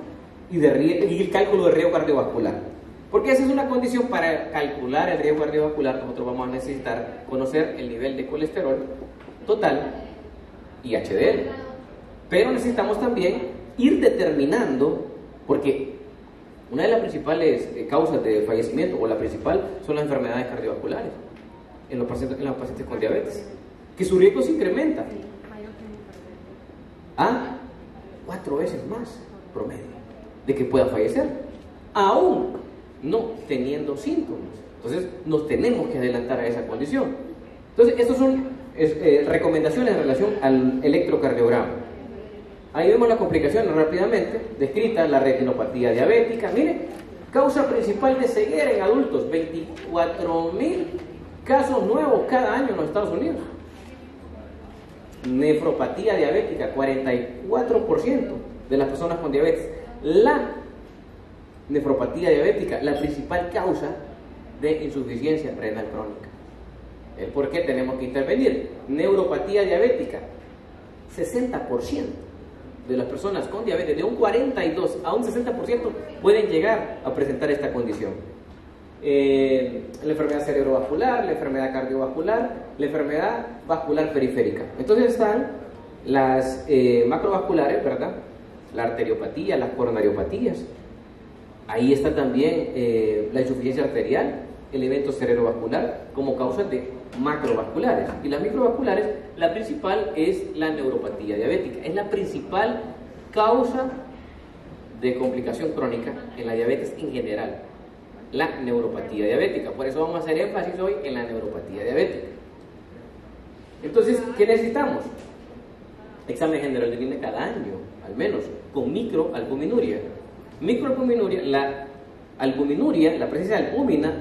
y el cálculo de riesgo cardiovascular. Porque esa es una condición para calcular el riesgo cardiovascular. Nosotros vamos a necesitar conocer el nivel de colesterol total y HDL. Pero necesitamos también ir determinando, porque una de las principales causas de fallecimiento, o la principal, son las enfermedades cardiovasculares en los pacientes con diabetes, que su riesgo se incrementa a 4 veces más promedio de que pueda fallecer, aún no teniendo síntomas. Entonces nos tenemos que adelantar a esa condición. Entonces estas son recomendaciones en relación al electrocardiograma. Ahí vemos las complicaciones rápidamente descritas: la retinopatía diabética. Mire, causa principal de ceguera en adultos, 24,000 casos nuevos cada año en los Estados Unidos. Nefropatía diabética, 44% de las personas con diabetes. La nefropatía diabética, la principal causa de insuficiencia renal crónica. El por qué tenemos que intervenir. Neuropatía diabética, 60% de las personas con diabetes, de un 42 a un 60%, pueden llegar a presentar esta condición. La enfermedad cerebrovascular, la enfermedad cardiovascular, la enfermedad vascular periférica. Entonces están las macrovasculares, ¿verdad? La arteriopatía, las coronariopatías. Ahí está también la insuficiencia arterial, el evento cerebrovascular, como causas de macrovasculares. Y las microvasculares, la principal es la neuropatía diabética. Es la principal causa de complicación crónica en la diabetes en general, la neuropatía diabética. Por eso vamos a hacer énfasis hoy en la neuropatía diabética. Entonces, ¿qué necesitamos? Examen general de orina cada año, al menos, con microalbuminuria. Microalbuminuria, la albuminuria, la presencia de albúmina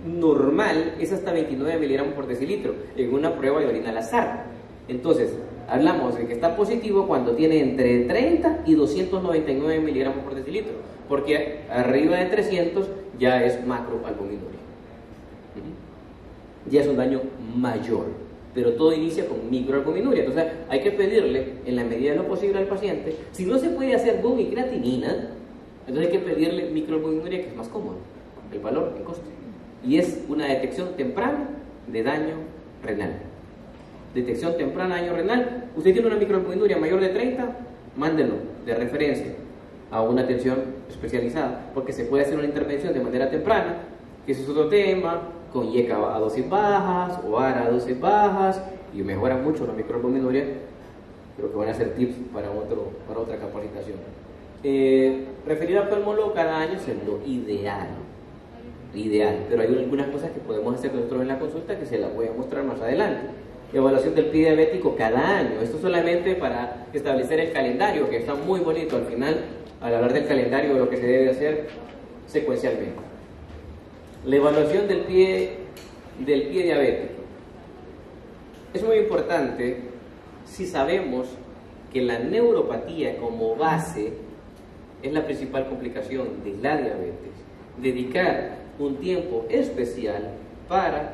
normal es hasta 29 miligramos por decilitro en una prueba de orina al azar. Entonces, hablamos de que está positivo cuando tiene entre 30 y 299 miligramos por decilitro, porque arriba de 300 ya es macroalbuminuria. Ya es un daño mayor, pero todo inicia con microalbuminuria. Entonces, hay que pedirle, en la medida de lo posible al paciente, si no se puede hacer gumicreatinina, entonces hay que pedirle microalbuminuria, que es más cómodo, el valor, el costo. Y es una detección temprana de daño renal. Detección temprana de daño renal. Usted tiene una microalbuminuria mayor de 30, mándelo de referencia a una atención especializada, porque se puede hacer una intervención de manera temprana, que ese es otro tema, con IECA a dosis bajas o ARA a dosis bajas, y mejora mucho la microalbuminuria. Creo que van a ser tips para otra capacitación. Referir a oftalmólogo cada año es lo ideal, pero hay algunas cosas que podemos hacer nosotros en la consulta que se las voy a mostrar más adelante. Evaluación del pie diabético cada año. Esto solamente para establecer el calendario, que está muy bonito al final, al hablar del calendario de lo que se debe hacer secuencialmente. La evaluación del pie diabético es muy importante si sabemos que la neuropatía como base es la principal complicación de la diabetes. Dedicar un tiempo especial para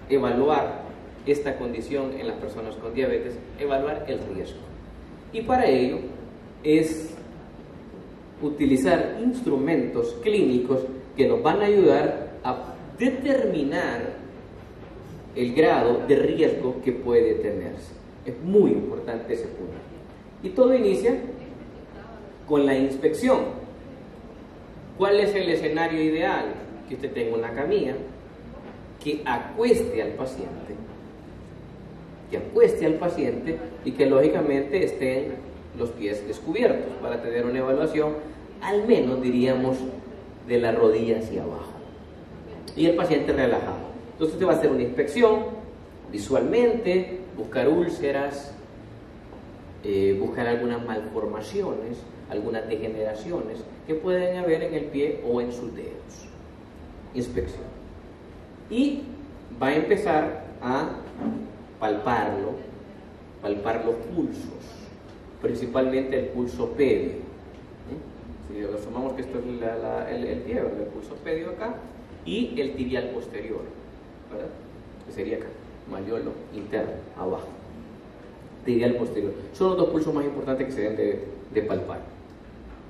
evaluar esta condición en las personas con diabetes, evaluar el riesgo. Y para ello es utilizar instrumentos clínicos que nos van a ayudar a determinar el grado de riesgo que puede tenerse. Es muy importante ese punto. Y todo inicia con la inspección. ¿Cuál es el escenario ideal? Que usted tenga una camilla, que acueste al paciente y que lógicamente estén los pies descubiertos para tener una evaluación, al menos diríamos, de la rodilla hacia abajo. Y el paciente relajado. Entonces usted va a hacer una inspección visualmente, buscar úlceras, buscar algunas malformaciones, algunas degeneraciones que pueden haber en el pie o en sus dedos. Inspección. Y va a empezar a palpar los pulsos, principalmente el pulso pedio. Si asumamos que esto es el pie, ¿verdad? El pulso pedio acá, y el tibial posterior, ¿verdad? Que sería acá, malleolo interno, abajo. Tibial posterior. Son los dos pulsos más importantes que se deben de palpar,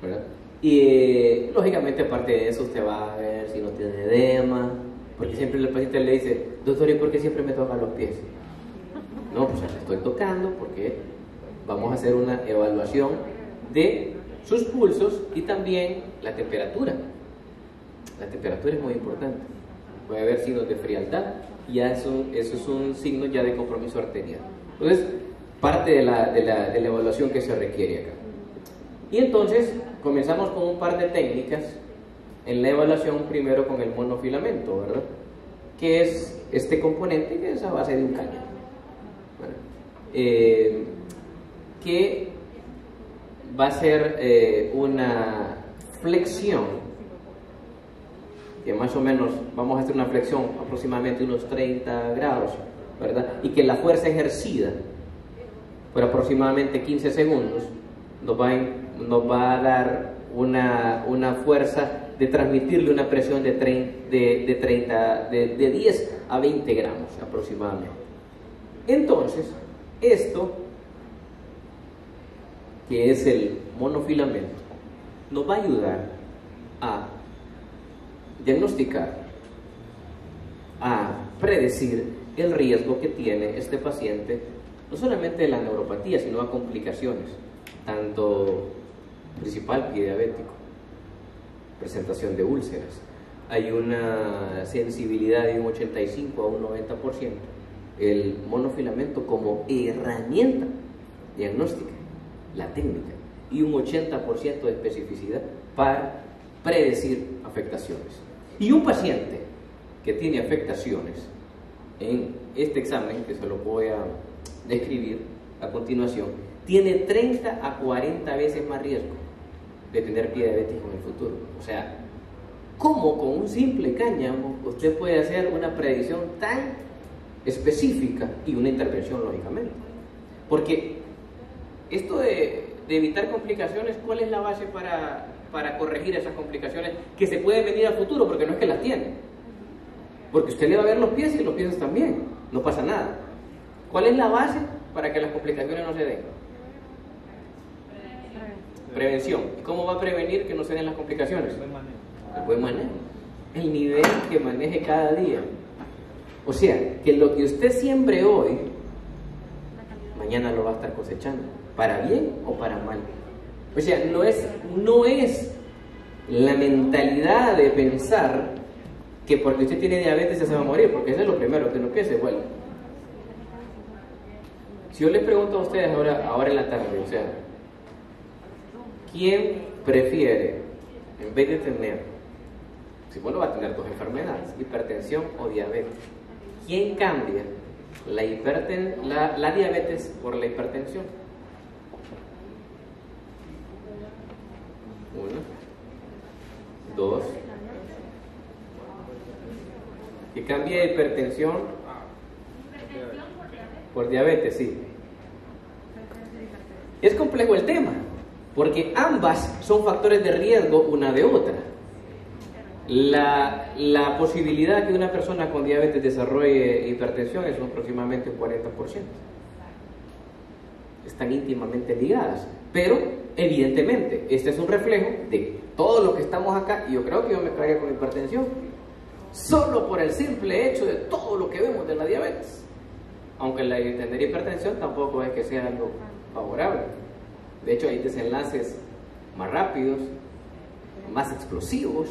¿verdad? Y lógicamente aparte de eso usted va a ver si no tiene edema, porque siempre el paciente le dice, doctor, ¿y por qué siempre me tocan los pies? No, pues le estoy tocando porque vamos a hacer una evaluación de sus pulsos y también la temperatura. La temperatura es muy importante. Puede haber signos de frialdad y eso es un signo ya de compromiso arterial. Entonces, parte de la evaluación que se requiere acá. Y entonces, comenzamos con un par de técnicas en la evaluación, primero con el monofilamento, ¿verdad? Que es este componente que es a base de un cáñamo. Bueno, que va a ser una flexión, que más o menos vamos a hacer una flexión aproximadamente unos 30 grados, ¿verdad? Y que la fuerza ejercida por aproximadamente 15 segundos nos va a dar una fuerza de transmitirle una presión de 10 a 20 gramos aproximadamente. Entonces, esto, que es el monofilamento, nos va a ayudar a diagnosticar, a predecir el riesgo que tiene este paciente, no solamente de la neuropatía, sino a complicaciones, tanto principal pie diabético, presentación de úlceras. Hay una sensibilidad de un 85 a un 90%, el monofilamento como herramienta diagnóstica, la técnica, y un 80% de especificidad para predecir afectaciones. Y un paciente que tiene afectaciones, en este examen, que se lo voy a describir a continuación, tiene 30 a 40 veces más riesgo de tener pie diabético en el futuro. O sea, ¿cómo con un simple cáñamo usted puede hacer una predicción tan específica y una intervención, lógicamente? Porque esto de evitar complicaciones, ¿cuál es la base para corregir esas complicaciones que se pueden venir a futuro? Porque no es que las tiene, porque usted le va a ver los pies y los pies también, no pasa nada. ¿Cuál es la base para que las complicaciones no se den? Prevención. ¿Y cómo va a prevenir que no se den las complicaciones? El buen manejo. El nivel que maneje cada día. O sea, que lo que usted siembre hoy, mañana lo va a estar cosechando, para bien o para mal. O sea, no es la mentalidad de pensar que porque usted tiene diabetes se va a morir, porque eso es lo primero que uno piensa. Bueno, si yo les pregunto a ustedes ahora en la tarde, o sea, ¿quién prefiere, en vez de tener, si bueno va a tener dos enfermedades, hipertensión o diabetes, quién cambia la diabetes por la hipertensión? Uno, dos. ¿Que cambia de hipertensión por diabetes? Sí. Es complejo el tema, porque ambas son factores de riesgo una de otra. La posibilidad de que una persona con diabetes desarrolle hipertensión es aproximadamente un 40%. Están íntimamente ligadas, pero evidentemente este es un reflejo de todo lo que estamos acá, y yo creo que yo me quedaría con hipertensión solo por el simple hecho de todo lo que vemos de la diabetes, aunque la tener hipertensión tampoco es que sea algo favorable. De hecho hay desenlaces más rápidos, más explosivos,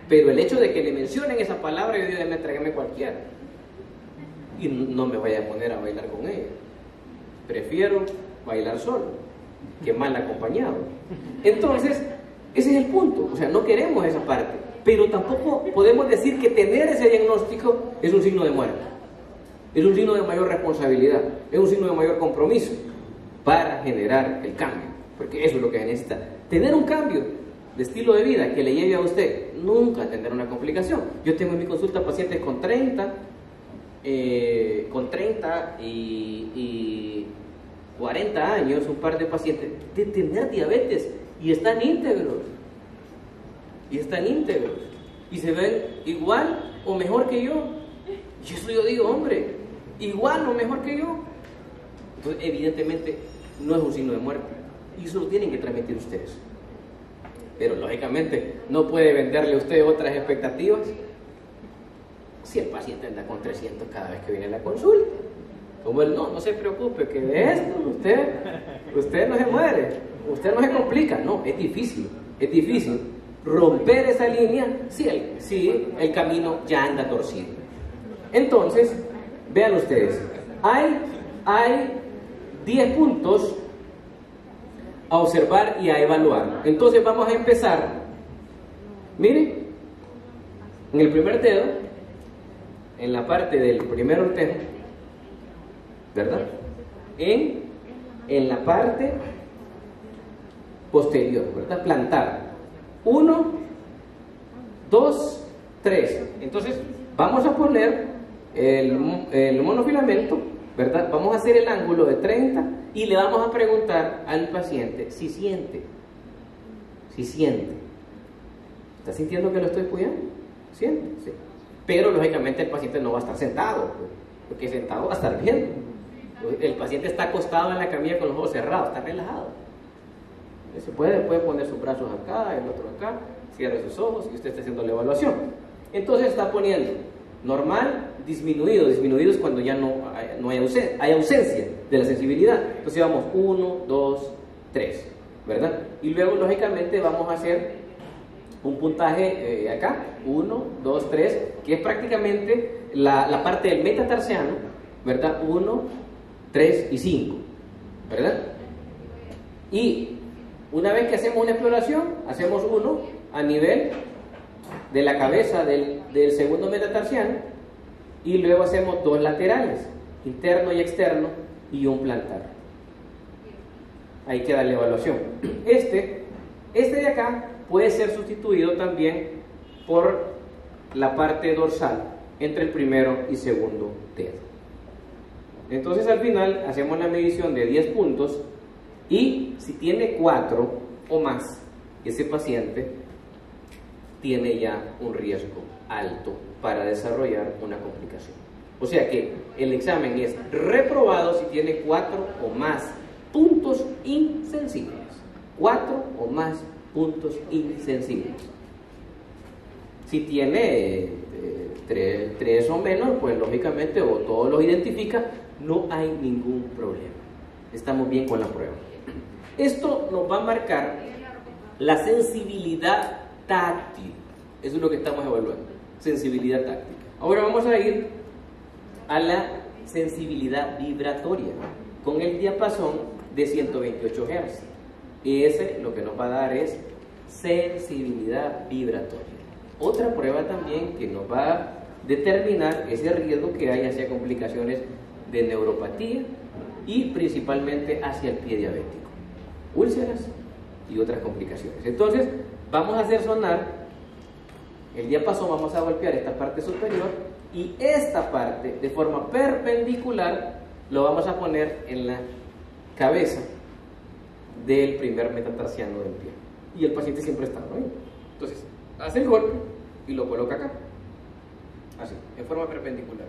pero el hecho de que le mencionen esa palabra, yo digo, me tráigame cualquiera y no me vaya a poner a bailar con ella. Prefiero bailar solo que mal acompañado. Entonces, ese es el punto. O sea, no queremos esa parte, pero tampoco podemos decir que tener ese diagnóstico es un signo de muerte. Es un signo de mayor responsabilidad, es un signo de mayor compromiso para generar el cambio, porque eso es lo que necesita. Tener un cambio de estilo de vida que le lleve a usted nunca a tener una complicación. Yo tengo en mi consulta pacientes con 30 y 40 años, un par de pacientes de tener diabetes y están íntegros. Y se ven igual o mejor que yo. Y eso yo digo, hombre, igual o mejor que yo. Entonces, evidentemente, no es un signo de muerte. Y eso lo tienen que transmitir ustedes. pero lógicamente no puede venderle a usted otras expectativas si el paciente anda con 300 cada vez que viene a la consulta. Como él, no se preocupe, que de esto usted no se muere, usted no se complica. No, es difícil romper esa línea si el camino ya anda torcido. Entonces, vean ustedes, hay 10 puntos a observar y a evaluar. Entonces vamos a empezar, miren, en el primer dedo, en la parte del primer ortejo, ¿verdad? En la parte posterior, ¿verdad? Plantar. 1, 2, 3. Entonces vamos a poner el monofilamento, ¿verdad? Vamos a hacer el ángulo de 30 y le vamos a preguntar al paciente si siente. ¿Está sintiendo que lo estoy cuidando? ¿Siente? Sí. Pero lógicamente el paciente no va a estar sentado, porque sentado va a estar viendo. El paciente está acostado en la camilla con los ojos cerrados, está relajado. Se puede poner sus brazos acá, el otro acá, cierre sus ojos y usted está haciendo la evaluación. Entonces está poniendo normal, disminuido. Disminuido es cuando ya no hay ausencia de la sensibilidad. Entonces vamos 1, 2, 3, ¿verdad? Y luego lógicamente vamos a hacer un puntaje acá, 1, 2, 3, que es prácticamente la parte del metatarsiano, ¿verdad? 1, 3 y 5, ¿verdad? Y una vez que hacemos una exploración, hacemos uno a nivel de la cabeza del segundo metatarsiano y luego hacemos 2 laterales, interno y externo, y un plantar. Ahí queda la evaluación. Este de acá puede ser sustituido también por la parte dorsal entre el primero y segundo dedo. Entonces al final hacemos la medición de 10 puntos y si tiene 4 o más, ese paciente tiene ya un riesgo alto para desarrollar una complicación. O sea que el examen es reprobado si tiene 4 o más puntos insensibles. 4 o más puntos insensibles. Si tiene 3 o menos, pues lógicamente o todos los identifica, no hay ningún problema. Estamos bien con la prueba. Esto nos va a marcar la sensibilidad táctil. Eso es lo que estamos evaluando, sensibilidad táctil. Ahora vamos a ir a la sensibilidad vibratoria con el diapasón de 128 Hz. Y ese lo que nos va a dar es sensibilidad vibratoria. Otra prueba también que nos va a determinar ese riesgo que hay hacia complicaciones de neuropatía y principalmente hacia el pie diabético, úlceras y otras complicaciones. Entonces vamos a hacer sonar el diapasón, vamos a golpear esta parte superior y esta parte de forma perpendicular lo vamos a poner en la cabeza del primer metatarsiano del pie y el paciente siempre está, ¿no? Entonces hace el golpe y lo coloca acá, así, en forma perpendicular.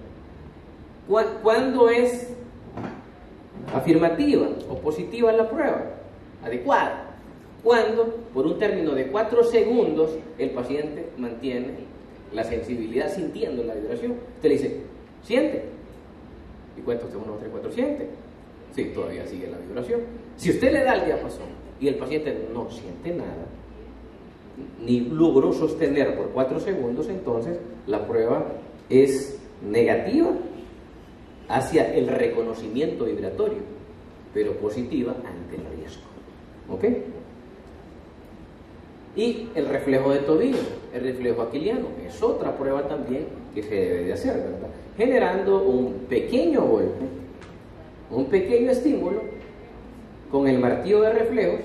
¿Cuándo es afirmativa o positiva la prueba? Adecuada. Cuando por un término de 4 segundos el paciente mantiene la sensibilidad sintiendo la vibración. Usted le dice, ¿siente? Y cuenta usted 1, 2, 3, 4, ¿siente? Sí, todavía sigue la vibración. Si usted le da el diapasón y el paciente no siente nada, ni logró sostener por 4 segundos, entonces la prueba es negativa hacia el reconocimiento vibratorio, pero positiva ante el riesgo. ¿Ok? Y el reflejo de tobillo, el reflejo aquiliano, es otra prueba también que se debe de hacer, ¿verdad? Generando un pequeño golpe, un pequeño estímulo con el martillo de reflejos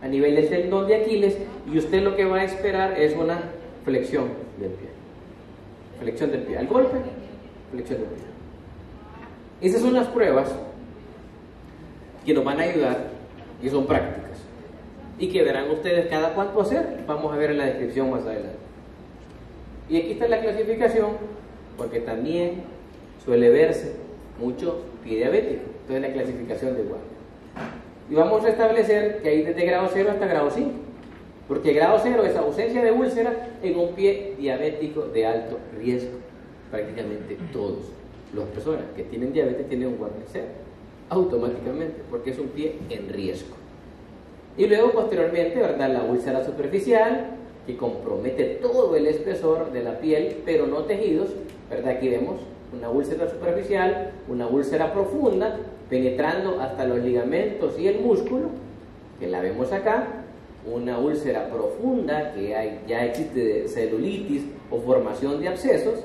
a nivel del tendón de Aquiles, y usted lo que va a esperar es una flexión del pie. Flexión del pie. Al golpe, flexión del pie. Esas son las pruebas que nos van a ayudar y son prácticas. Y que verán ustedes cada cuánto hacer. Vamos a ver en la descripción más adelante. Y aquí está la clasificación, porque también suele verse mucho pie diabético. Entonces la clasificación de Wagner. Y vamos a establecer que hay desde grado 0 hasta grado 5. Porque grado 0 es ausencia de úlcera en un pie diabético de alto riesgo. Prácticamente todos las personas que tienen diabetes tienen un Wagner 0, automáticamente, porque es un pie en riesgo. Y luego posteriormente, ¿verdad?, la úlcera superficial, que compromete todo el espesor de la piel, pero no tejidos, ¿verdad? Aquí vemos una úlcera superficial, una úlcera profunda, penetrando hasta los ligamentos y el músculo, que la vemos acá, una úlcera profunda, que ya existe celulitis o formación de abscesos,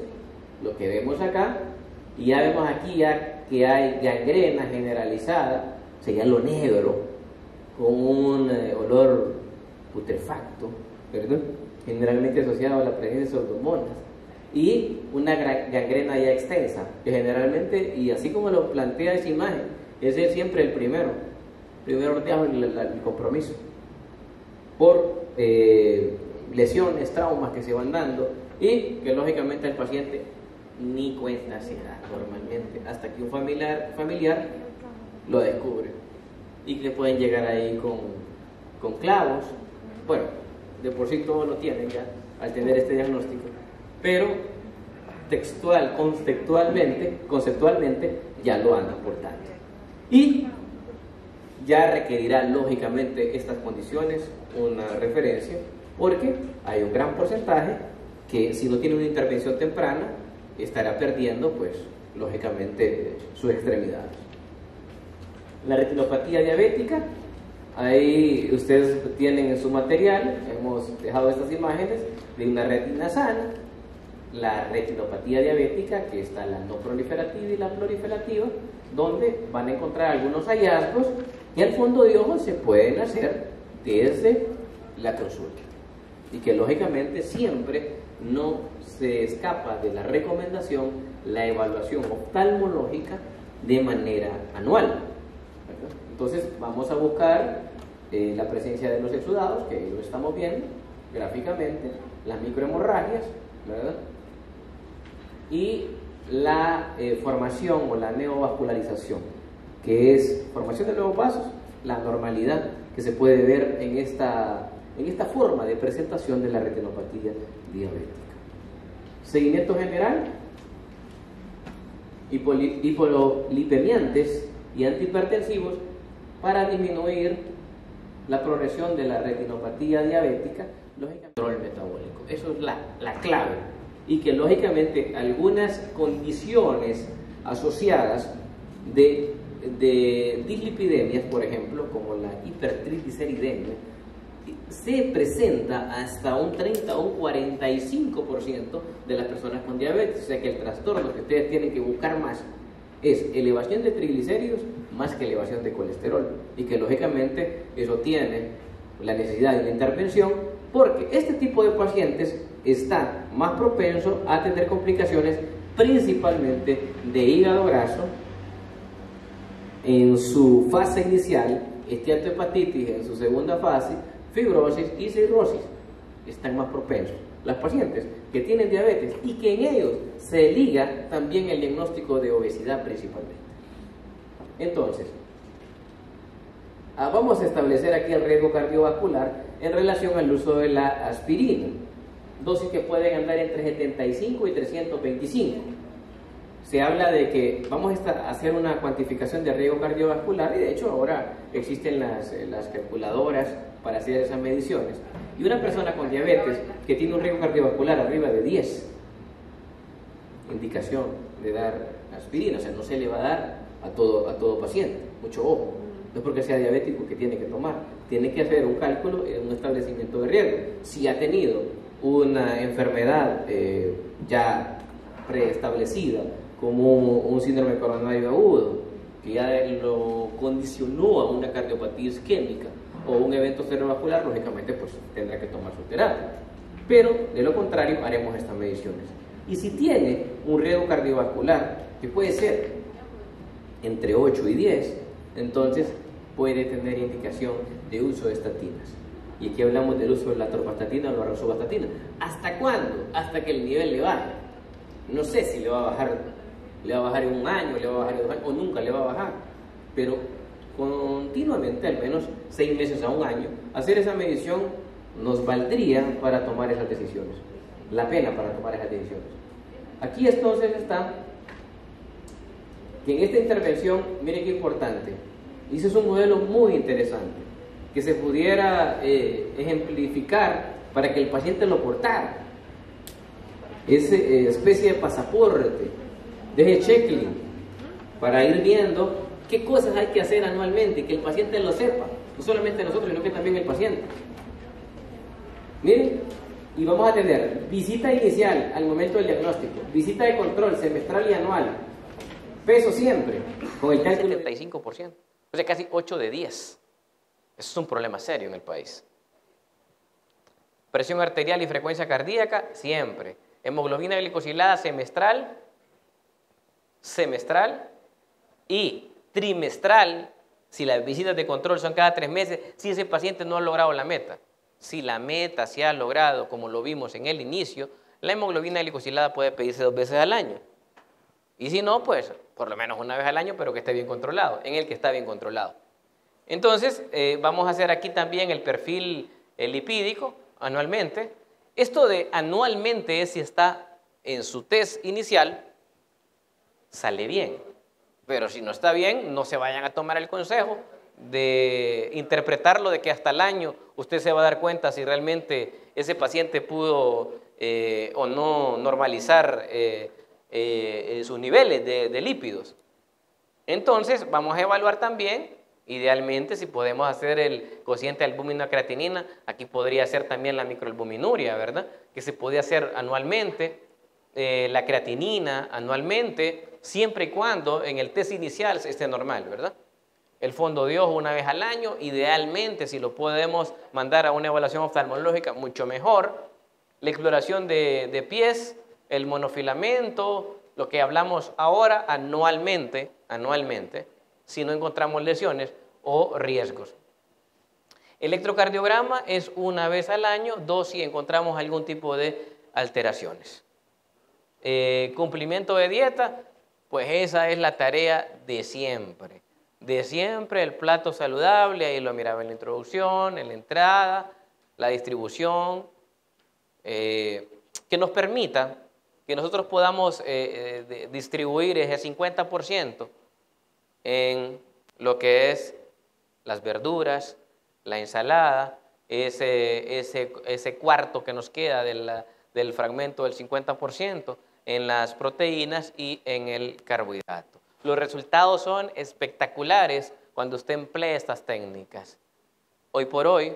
lo que vemos acá, y ya vemos aquí ya que hay gangrena generalizada, sería lo negro, con un olor putrefacto, ¿verdad?, generalmente asociado a la presencia de pseudomonas, y una gangrena ya extensa, que generalmente, y así como lo plantea esa imagen, ese es siempre el primero ordeado el compromiso, por lesiones, traumas que se van dando, y que lógicamente el paciente ni cuenta se da normalmente, hasta que un familiar lo descubre, y que pueden llegar ahí con clavos. Bueno, de por sí todos lo tienen ya al tener este diagnóstico, pero conceptualmente ya lo andan portando, y ya requerirá lógicamente estas condiciones una referencia, porque hay un gran porcentaje que, si no tiene una intervención temprana, estará perdiendo, pues, lógicamente, sus extremidades. La retinopatía diabética, ahí ustedes tienen en su material, hemos dejado estas imágenes de una retina sana. La retinopatía diabética, que está la no proliferativa y la proliferativa, donde van a encontrar algunos hallazgos que al fondo de ojo se pueden hacer desde la consulta, y que lógicamente siempre no se escapa de la recomendación la evaluación oftalmológica de manera anual, ¿verdad? Entonces vamos a buscar la presencia de los exudados, que lo estamos viendo gráficamente, las microhemorragias, ¿verdad?, y la formación o la neovascularización, que es formación de nuevos vasos, la normalidad que se puede ver en esta forma de presentación de la retinopatía diabética. Seguimiento general, hipolipemiantes y antihipertensivos para disminuir la progresión de la retinopatía diabética, lógicamente control metabólico. Eso es la clave, y que lógicamente algunas condiciones asociadas de dislipidemias, por ejemplo, como la hipertrigliceridemia, se presenta hasta un 30 o un 45% de las personas con diabetes. O sea que el trastorno que ustedes tienen que buscar más es elevación de triglicéridos más que elevación de colesterol, y que lógicamente eso tiene la necesidad de una intervención, porque este tipo de pacientes está más propenso a tener complicaciones, principalmente de hígado graso en su fase inicial, esteatohepatitis en su segunda fase, fibrosis y cirrosis. Están más propensos las pacientes que tienen diabetes, y que en ellos se liga también el diagnóstico de obesidad principalmente. Entonces, vamos a establecer aquí el riesgo cardiovascular en relación al uso de la aspirina, dosis que pueden andar entre 75 y 325. Se habla de que vamos a hacer una cuantificación de riesgo cardiovascular, y de hecho ahora existen las calculadoras para hacer esas mediciones. Y una persona con diabetes que tiene un riesgo cardiovascular arriba de 10, indicación de dar aspirina. O sea, no se le va a dar a todo paciente, mucho ojo. No es porque sea diabético que tiene que tomar, tiene que hacer un cálculo en un establecimiento de riesgo. Si ha tenido una enfermedad ya preestablecida, como un síndrome coronario agudo, que ya lo condicionó a una cardiopatía isquémica o un evento cerebrovascular, lógicamente pues tendrá que tomar su terapia. Pero de lo contrario haremos estas mediciones. Y si tiene un riesgo cardiovascular que puede ser entre 8 y 10, entonces puede tener indicación de uso de estatinas. Y aquí hablamos del uso de la atorvastatina o la rosuvastatina. ¿Hasta cuándo? Hasta que el nivel le baje. No sé si le va a bajar en un año, le va a bajar en 2 años, o nunca le va a bajar, pero continuamente, al menos 6 meses a un año, hacer esa medición nos valdría para tomar esas decisiones, la pena para tomar esas decisiones. Aquí entonces está que en esta intervención, miren qué importante, y ese es un modelo muy interesante, que se pudiera ejemplificar para que el paciente lo portara. Es especie de pasaporte, de checklist, para ir viendo qué cosas hay que hacer anualmente y que el paciente lo sepa, no solamente nosotros, sino que también el paciente. Miren, y vamos a tener visita inicial al momento del diagnóstico, visita de control semestral y anual, peso siempre, con el cálculo 75%, o sea, casi 8 de 10. Eso es un problema serio en el país. Presión arterial y frecuencia cardíaca, siempre. Hemoglobina glicosilada semestral y trimestral, si las visitas de control son cada 3 meses, si ese paciente no ha logrado la meta. Si la meta se ha logrado, como lo vimos en el inicio, la hemoglobina glicosilada puede pedirse 2 veces al año. Y si no, pues por lo menos 1 vez al año, pero que esté bien controlado, en el que está bien controlado. Entonces, vamos a hacer aquí también el perfil lipídico anualmente. Esto de anualmente es si está en su test inicial, sale bien. Pero si no está bien, no se vayan a tomar el consejo de interpretarlo de que hasta el año usted se va a dar cuenta si realmente ese paciente pudo o no normalizar sus niveles de lípidos. Entonces, vamos a evaluar también, idealmente, si podemos hacer el cociente albúmina-creatinina. Aquí podría ser también la microalbuminuria, ¿verdad? Que se puede hacer anualmente, la creatinina anualmente, siempre y cuando en el test inicial esté normal, ¿verdad? El fondo de ojo 1 vez al año, idealmente, si lo podemos mandar a una evaluación oftalmológica, mucho mejor. La exploración de pies, el monofilamento, lo que hablamos ahora, anualmente, si no encontramos lesiones o riesgos. Electrocardiograma es 1 vez al año, 2 si encontramos algún tipo de alteraciones. Cumplimiento de dieta, pues esa es la tarea de siempre. De siempre el plato saludable, ahí lo miraba en la introducción, en la entrada, la distribución, que nos permita que nosotros podamos distribuir ese 50% en lo que es las verduras, la ensalada, ese cuarto que nos queda del fragmento del 50%, en las proteínas y en el carbohidrato. Los resultados son espectaculares cuando usted emplea estas técnicas. Hoy por hoy,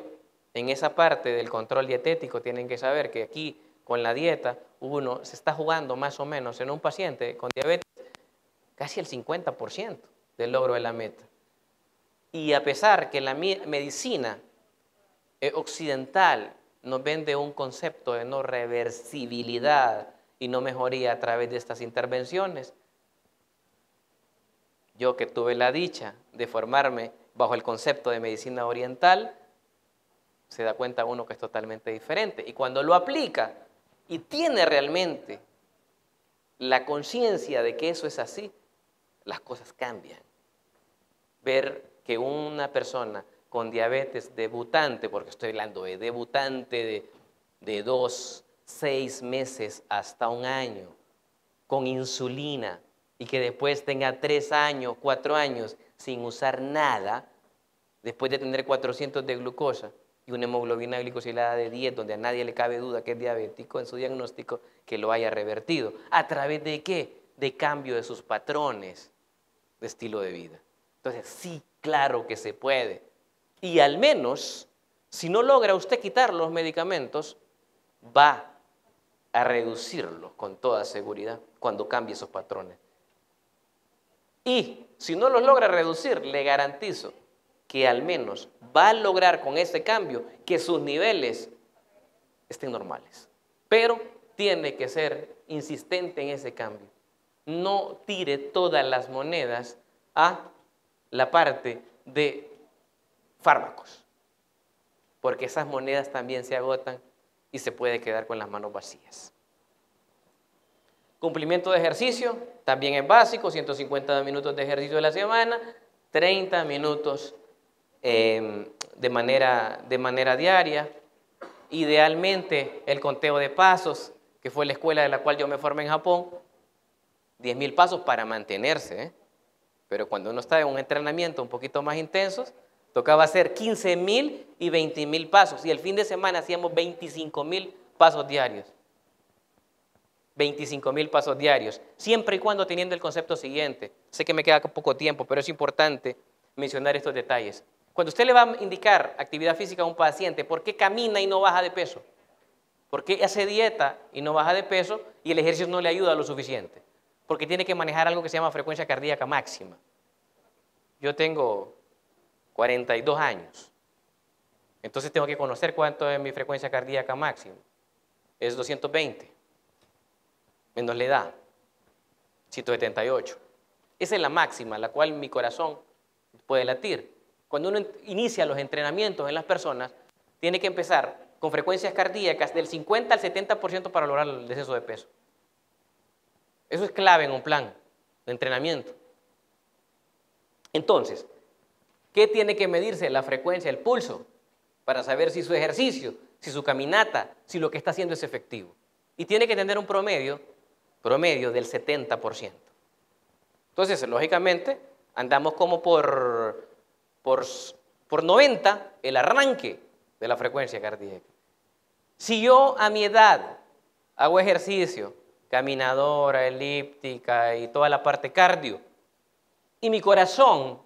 en esa parte del control dietético, tienen que saber que aquí, con la dieta, uno se está jugando más o menos en un paciente con diabetes casi el 50% del logro de la meta. Y a pesar que la medicina occidental nos vende un concepto de no reversibilidad y no mejoría a través de estas intervenciones, yo que tuve la dicha de formarme bajo el concepto de medicina oriental, se da cuenta uno que es totalmente diferente. Y cuando lo aplica y tiene realmente la conciencia de que eso es así, las cosas cambian. Ver que una persona con diabetes debutante, porque estoy hablando de debutante de 2, 6 meses hasta 1 año, con insulina, y que después tenga 3 años, 4 años sin usar nada, después de tener 400 de glucosa y una hemoglobina glicosilada de 10, donde a nadie le cabe duda que es diabético en su diagnóstico, que lo haya revertido. ¿A través de qué? De cambio de sus patrones de estilo de vida. Entonces, sí, claro que se puede. Y al menos, si no logra usted quitar los medicamentos, va a reducirlos con toda seguridad cuando cambie esos patrones. Y si no los logra reducir, le garantizo que al menos va a lograr con ese cambio que sus niveles estén normales. Pero tiene que ser insistente en ese cambio. No tire todas las monedas a la parte de fármacos, porque esas monedas también se agotan y se puede quedar con las manos vacías. Cumplimiento de ejercicio, también es básico, 150 minutos de ejercicio a la semana, 30 minutos de manera diaria. Idealmente, el conteo de pasos, que fue la escuela de la cual yo me formé en Japón, 10.000 pasos para mantenerse, ¿eh? Pero cuando uno está en un entrenamiento un poquito más intenso, tocaba hacer 15.000 y 20.000 pasos, y el fin de semana hacíamos 25.000 pasos diarios. 25.000 pasos diarios, siempre y cuando teniendo el concepto siguiente. Sé que me queda poco tiempo, pero es importante mencionar estos detalles. Cuando usted le va a indicar actividad física a un paciente, ¿por qué camina y no baja de peso? ¿Por qué hace dieta y no baja de peso y el ejercicio no le ayuda lo suficiente? Porque tiene que manejar algo que se llama frecuencia cardíaca máxima. Yo tengo 42 años, entonces tengo que conocer cuánto es mi frecuencia cardíaca máxima. Es 220, menos la edad, 178. Esa es la máxima, la cual mi corazón puede latir. Cuando uno inicia los entrenamientos en las personas, tiene que empezar con frecuencias cardíacas del 50 al 70% para lograr el descenso de peso. Eso es clave en un plan de entrenamiento. Entonces, ¿qué tiene que medirse? La frecuencia, el pulso, para saber si su ejercicio, si su caminata, si lo que está haciendo es efectivo. Y tiene que tener un promedio del 70%. Entonces, lógicamente, andamos como por 90 el arranque de la frecuencia cardíaca. Si yo a mi edad hago ejercicio, caminadora, elíptica y toda la parte cardio, y mi corazón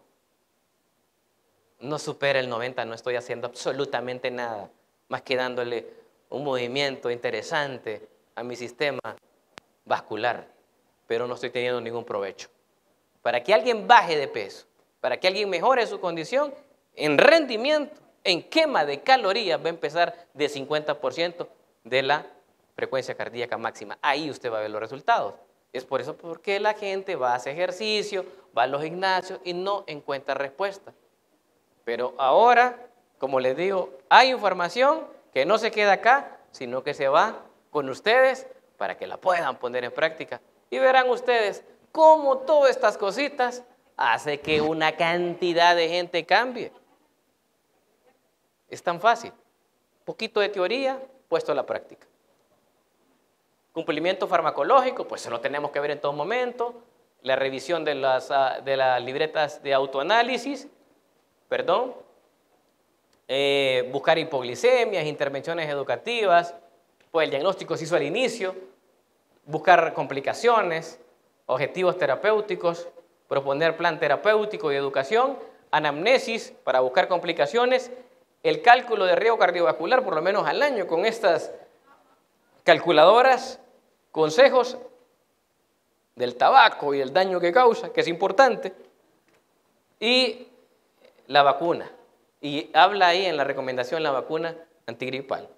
no supera el 90, no estoy haciendo absolutamente nada, más que dándole un movimiento interesante a mi sistema vascular, pero no estoy teniendo ningún provecho. Para que alguien baje de peso, para que alguien mejore su condición, en rendimiento, en quema de calorías, va a empezar de 50% de la frecuencia cardíaca máxima. Ahí usted va a ver los resultados. Es por eso porque la gente va a hacer ejercicio, va a los gimnasios y no encuentra respuesta. Pero ahora, como les digo, hay información que no se queda acá, sino que se va con ustedes para que la puedan poner en práctica. Y verán ustedes cómo todas estas cositas hace que una cantidad de gente cambie. Es tan fácil. Poquito de teoría puesto a la práctica. Cumplimiento farmacológico, pues se lo tenemos que ver en todo momento. La revisión de las libretas de autoanálisis, buscar hipoglicemias, intervenciones educativas, pues el diagnóstico se hizo al inicio, buscar complicaciones, objetivos terapéuticos, proponer plan terapéutico y educación, anamnesis para buscar complicaciones, el cálculo de riesgo cardiovascular por lo menos al año con estas calculadoras, consejos del tabaco y el daño que causa, que es importante, y la vacuna. Y habla ahí en la recomendación la vacuna antigripal,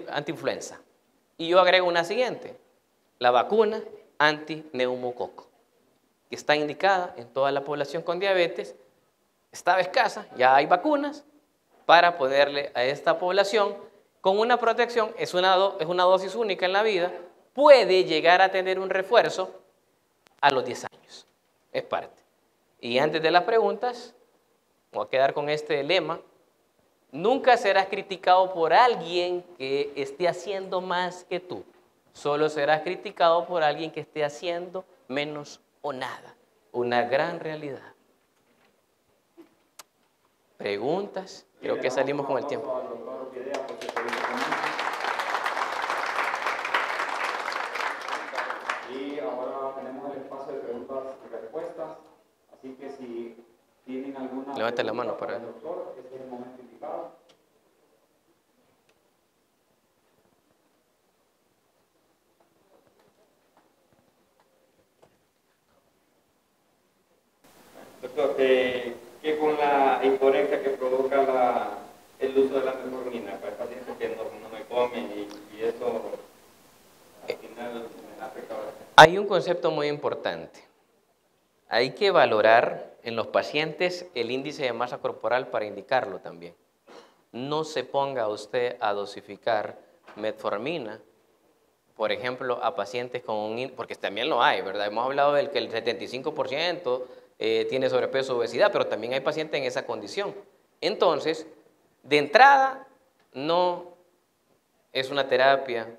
antiinfluenza. Y yo agrego una siguiente, la vacuna antineumococo, que está indicada en toda la población con diabetes, estaba escasa, ya hay vacunas para ponerle a esta población con una protección, es una dosis única en la vida, puede llegar a tener un refuerzo a los 10 años, es parte. Y antes de las preguntas, voy a quedar con este lema, nunca serás criticado por alguien que esté haciendo más que tú, solo serás criticado por alguien que esté haciendo menos o nada, una gran realidad. ¿Preguntas? Creo que salimos con el tiempo. Y ahora tenemos el espacio de preguntas y respuestas, así que si tienen alguna levanta la mano para el doctor, este es el momento indicado. Doctor, ¿qué con la hiporencia que provoca el uso de la metformina para pacientes que no me comen y eso al final me afecta bastante? Hay un concepto muy importante. Hay que valorar en los pacientes el índice de masa corporal para indicarlo también. No se ponga usted a dosificar metformina, por ejemplo, a pacientes con un... porque también lo hay, ¿verdad? Hemos hablado del que el 75% tiene sobrepeso o obesidad, pero también hay pacientes en esa condición. Entonces, de entrada, no es una terapia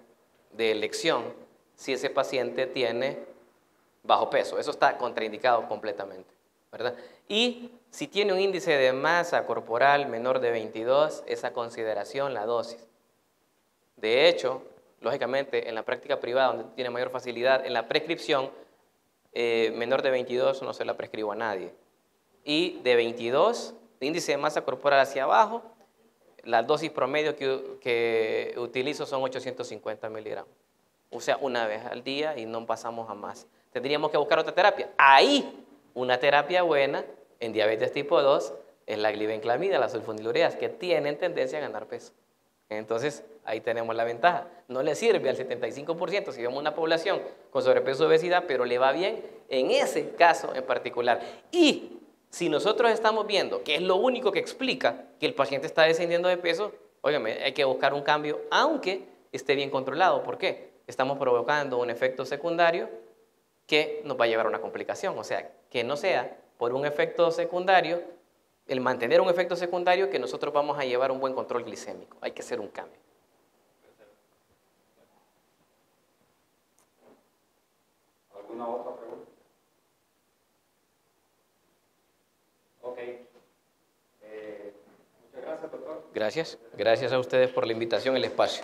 de elección si ese paciente tiene bajo peso. Eso está contraindicado completamente, ¿verdad? Y si tiene un índice de masa corporal menor de 22, es a consideración la dosis. De hecho, lógicamente, en la práctica privada, donde tiene mayor facilidad, en la prescripción, menor de 22 no se la prescribo a nadie. Y de 22, de índice de masa corporal hacia abajo, la dosis promedio que utilizo son 850 miligramos. O sea, una vez al día y no pasamos a más. Tendríamos que buscar otra terapia. Ahí, una terapia buena en diabetes tipo 2 es la glibenclamida, las sulfonilureas, que tienen tendencia a ganar peso. Entonces, ahí tenemos la ventaja. No le sirve al 75% si vemos una población con sobrepeso y obesidad, pero le va bien en ese caso en particular. Y si nosotros estamos viendo que es lo único que explica que el paciente está descendiendo de peso, óigame, hay que buscar un cambio, aunque esté bien controlado. ¿Por qué? Estamos provocando un efecto secundario que nos va a llevar a una complicación. O sea, que no sea por un efecto secundario, el mantener un efecto secundario, que nosotros vamos a llevar un buen control glicémico. Hay que hacer un cambio. ¿Alguna otra pregunta? Ok. Muchas gracias, doctor. Gracias. Gracias a ustedes por la invitación y el espacio.